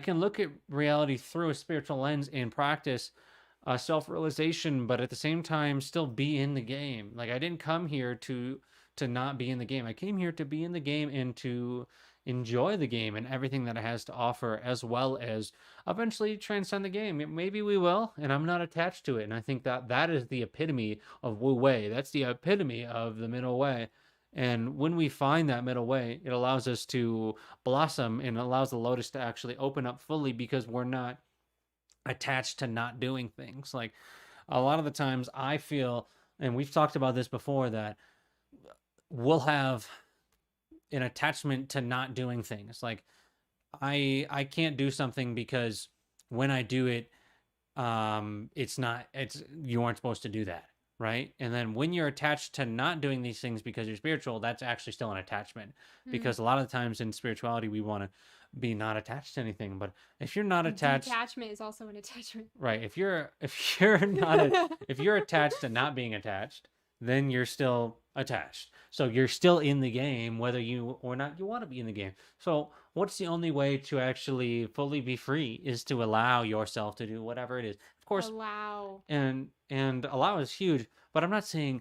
look at reality through a spiritual lens and practice self-realization, but at the same time still be in the game. Like, I didn't come here to not be in the game. I came here to be in the game and to enjoy the game and everything that it has to offer, as well as eventually transcend the game. Maybe we will, and I'm not attached to it. And I think that is the epitome of Wu Wei. That's the epitome of the middle way. And when we find that middle way, it allows us to blossom and allows the lotus to actually open up fully because we're not attached to not doing things. Like, a lot of the times I feel, and we've talked about this before, that we'll have an attachment to not doing things. Like, I can't do something because when I do it, you aren't supposed to do that. Right. And then when you're attached to not doing these things because you're spiritual, that's actually still an attachment. Because a lot of the times in spirituality, we want to be not attached to anything. But if you're not attached, Detachment is also an attachment. right? If you're if you're attached to not being attached, then you're still attached. So you're still in the game, whether you or not you want to be in the game. So what's the only way to actually fully be free is to allow yourself to do whatever it is. Of course, Allow. and allow is huge, but I'm not saying,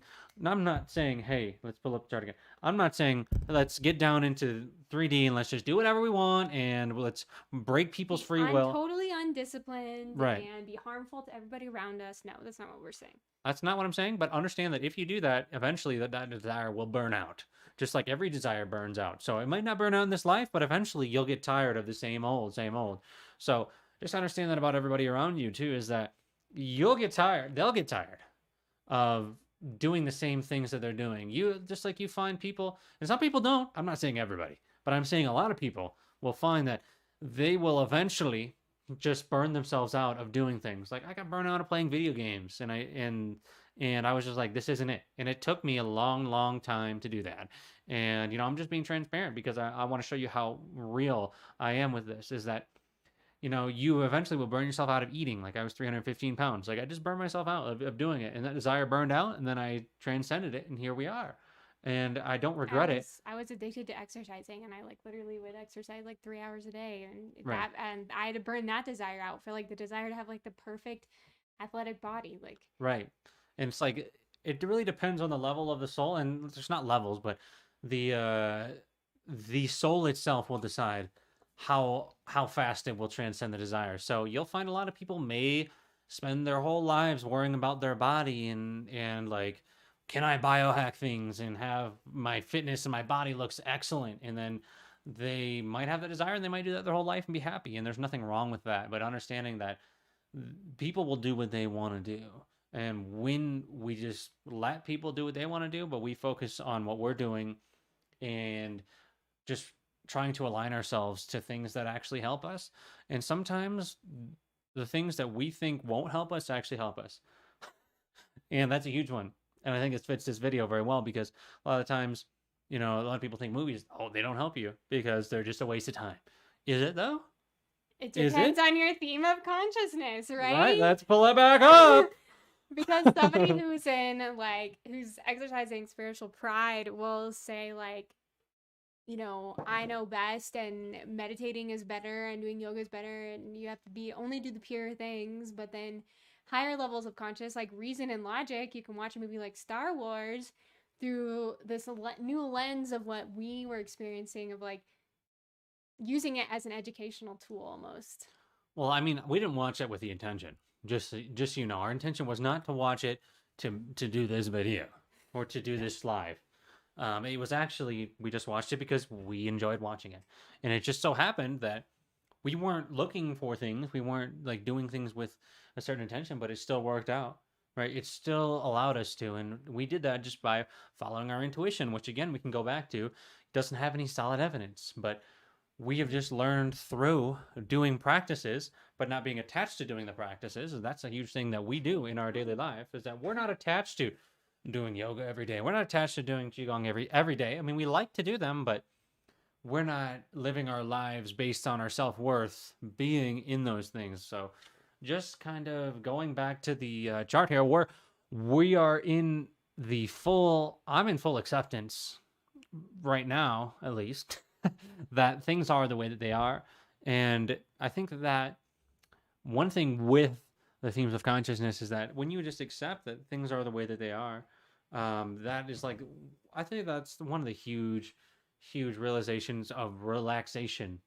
hey, let's pull up the chart again. I'm not saying let's get down into 3D and let's just do whatever we want and let's break people's free will. I'm totally undisciplined Right. and be harmful to everybody around us. No, that's not what we're saying. That's not what I'm saying, but understand that if you do that, eventually that desire will burn out. Just like every desire burns out. So it might not burn out in this life, but eventually you'll get tired of the same old. So just understand that about everybody around you too, is that you'll get tired. They'll get tired of doing the same things that they're doing. You just like you find people, and some people don't. I'm not saying everybody, but I'm saying a lot of people will find that they will eventually just burn themselves out of doing things. Like, I got burned out of playing video games, and I was just like, this isn't it. And it took me a long time to do that. And I'm just being transparent because I want to show you how real I am with this. Is that you eventually will burn yourself out of eating. Like, I was 315 pounds. Like, I just burned myself out of doing it. And that desire burned out, and then I transcended it, and here we are. And I don't regret it. I was addicted to exercising, and I literally would exercise 3 hours a day, and Right. and I had to burn that desire out for the desire to have the perfect athletic body. Right. And it's like, it really depends on the level of the soul, and there's not levels, but the soul itself will decide how fast it will transcend the desire. So you'll find a lot of people may spend their whole lives worrying about their body and like, can I biohack things and have my fitness and my body looks excellent? And then they might have the desire and they might do that their whole life and be happy. And there's nothing wrong with that. But understanding that people will do what they want to do. And when we just let people do what they want to do, but we focus on what we're doing and just trying to align ourselves to things that actually help us. And sometimes the things that we think won't help us actually help us. And that's a huge one. And I think it fits this video very well because a lot of times, a lot of people think movies, they don't help you because they're just a waste of time. Is it though? It depends on your theme of consciousness, right? Right, let's pull it back up. Because somebody who's in like who's exercising spiritual pride will say like, you know, I know best and meditating is better and doing yoga is better and you have to be only do the pure things. But then higher levels of conscious, like reason and logic, you can watch a movie like Star Wars through this new lens of what we were experiencing, of like using it as an educational tool almost. Well, I mean, we didn't watch it with the intention. Just so you know, our intention was not to watch it to do this video or to do this live. It was actually, we just watched it because we enjoyed watching it, and it just so happened that we weren't looking for things, we weren't like doing things with a certain intention, but it still worked out, right? It still allowed us to, and we did that just by following our intuition, which again we can go back to. It doesn't have any solid evidence, but we have just learned through doing practices, but not being attached to doing the practices. And that's a huge thing that we do in our daily life, is that we're not attached to doing yoga every day. We're not attached to doing qigong every day. I mean, we like to do them, but we're not living our lives based on our self-worth being in those things. So just kind of going back to the chart here, we are in the I'm in full acceptance right now, at least, that things are the way that they are. And I think that one thing with the themes of consciousness is that when you just accept that things are the way that they are, that is like, I think that's one of the huge realizations of relaxation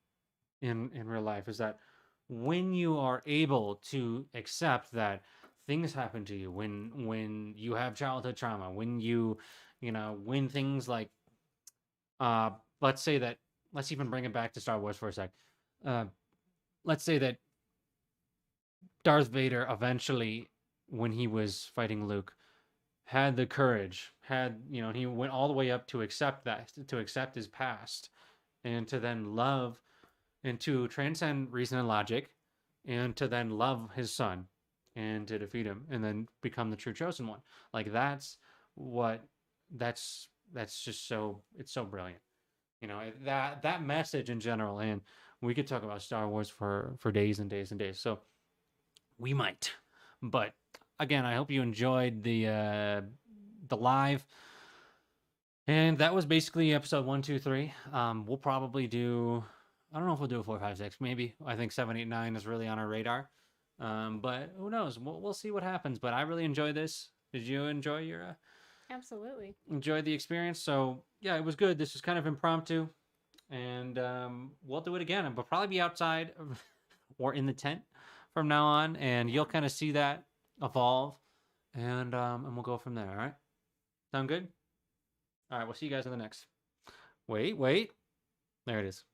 in real life, is that when you are able to accept that things happen to you, when you have childhood trauma, when when things like let's even bring it back to Star Wars for a sec. Let's say that Darth Vader eventually, when he was fighting Luke, had the courage, he went all the way up to accept his past, and to then love, and to transcend reason and logic, and to then love his son, and to defeat him, and then become the true chosen one. Like that's just so, it's so brilliant. That message in general, and we could talk about Star Wars for days and days and days. So we might, but again, I hope you enjoyed the live, and that was basically episode 1, 2, 3. We'll probably do, I don't know if we'll do a 4, 5, 6. Maybe. I think 7, 8, 9 is really on our radar. But who knows? We'll see what happens. But I really enjoyed this. Did you enjoy Absolutely. enjoy the experience? So yeah, it was good. This was kind of impromptu, and we'll do it again. We'll probably be outside or in the tent from now on, and you'll kind of see that evolve, and we'll go from there. All right. Sound good? All right. We'll see you guys in the next. Wait. There it is.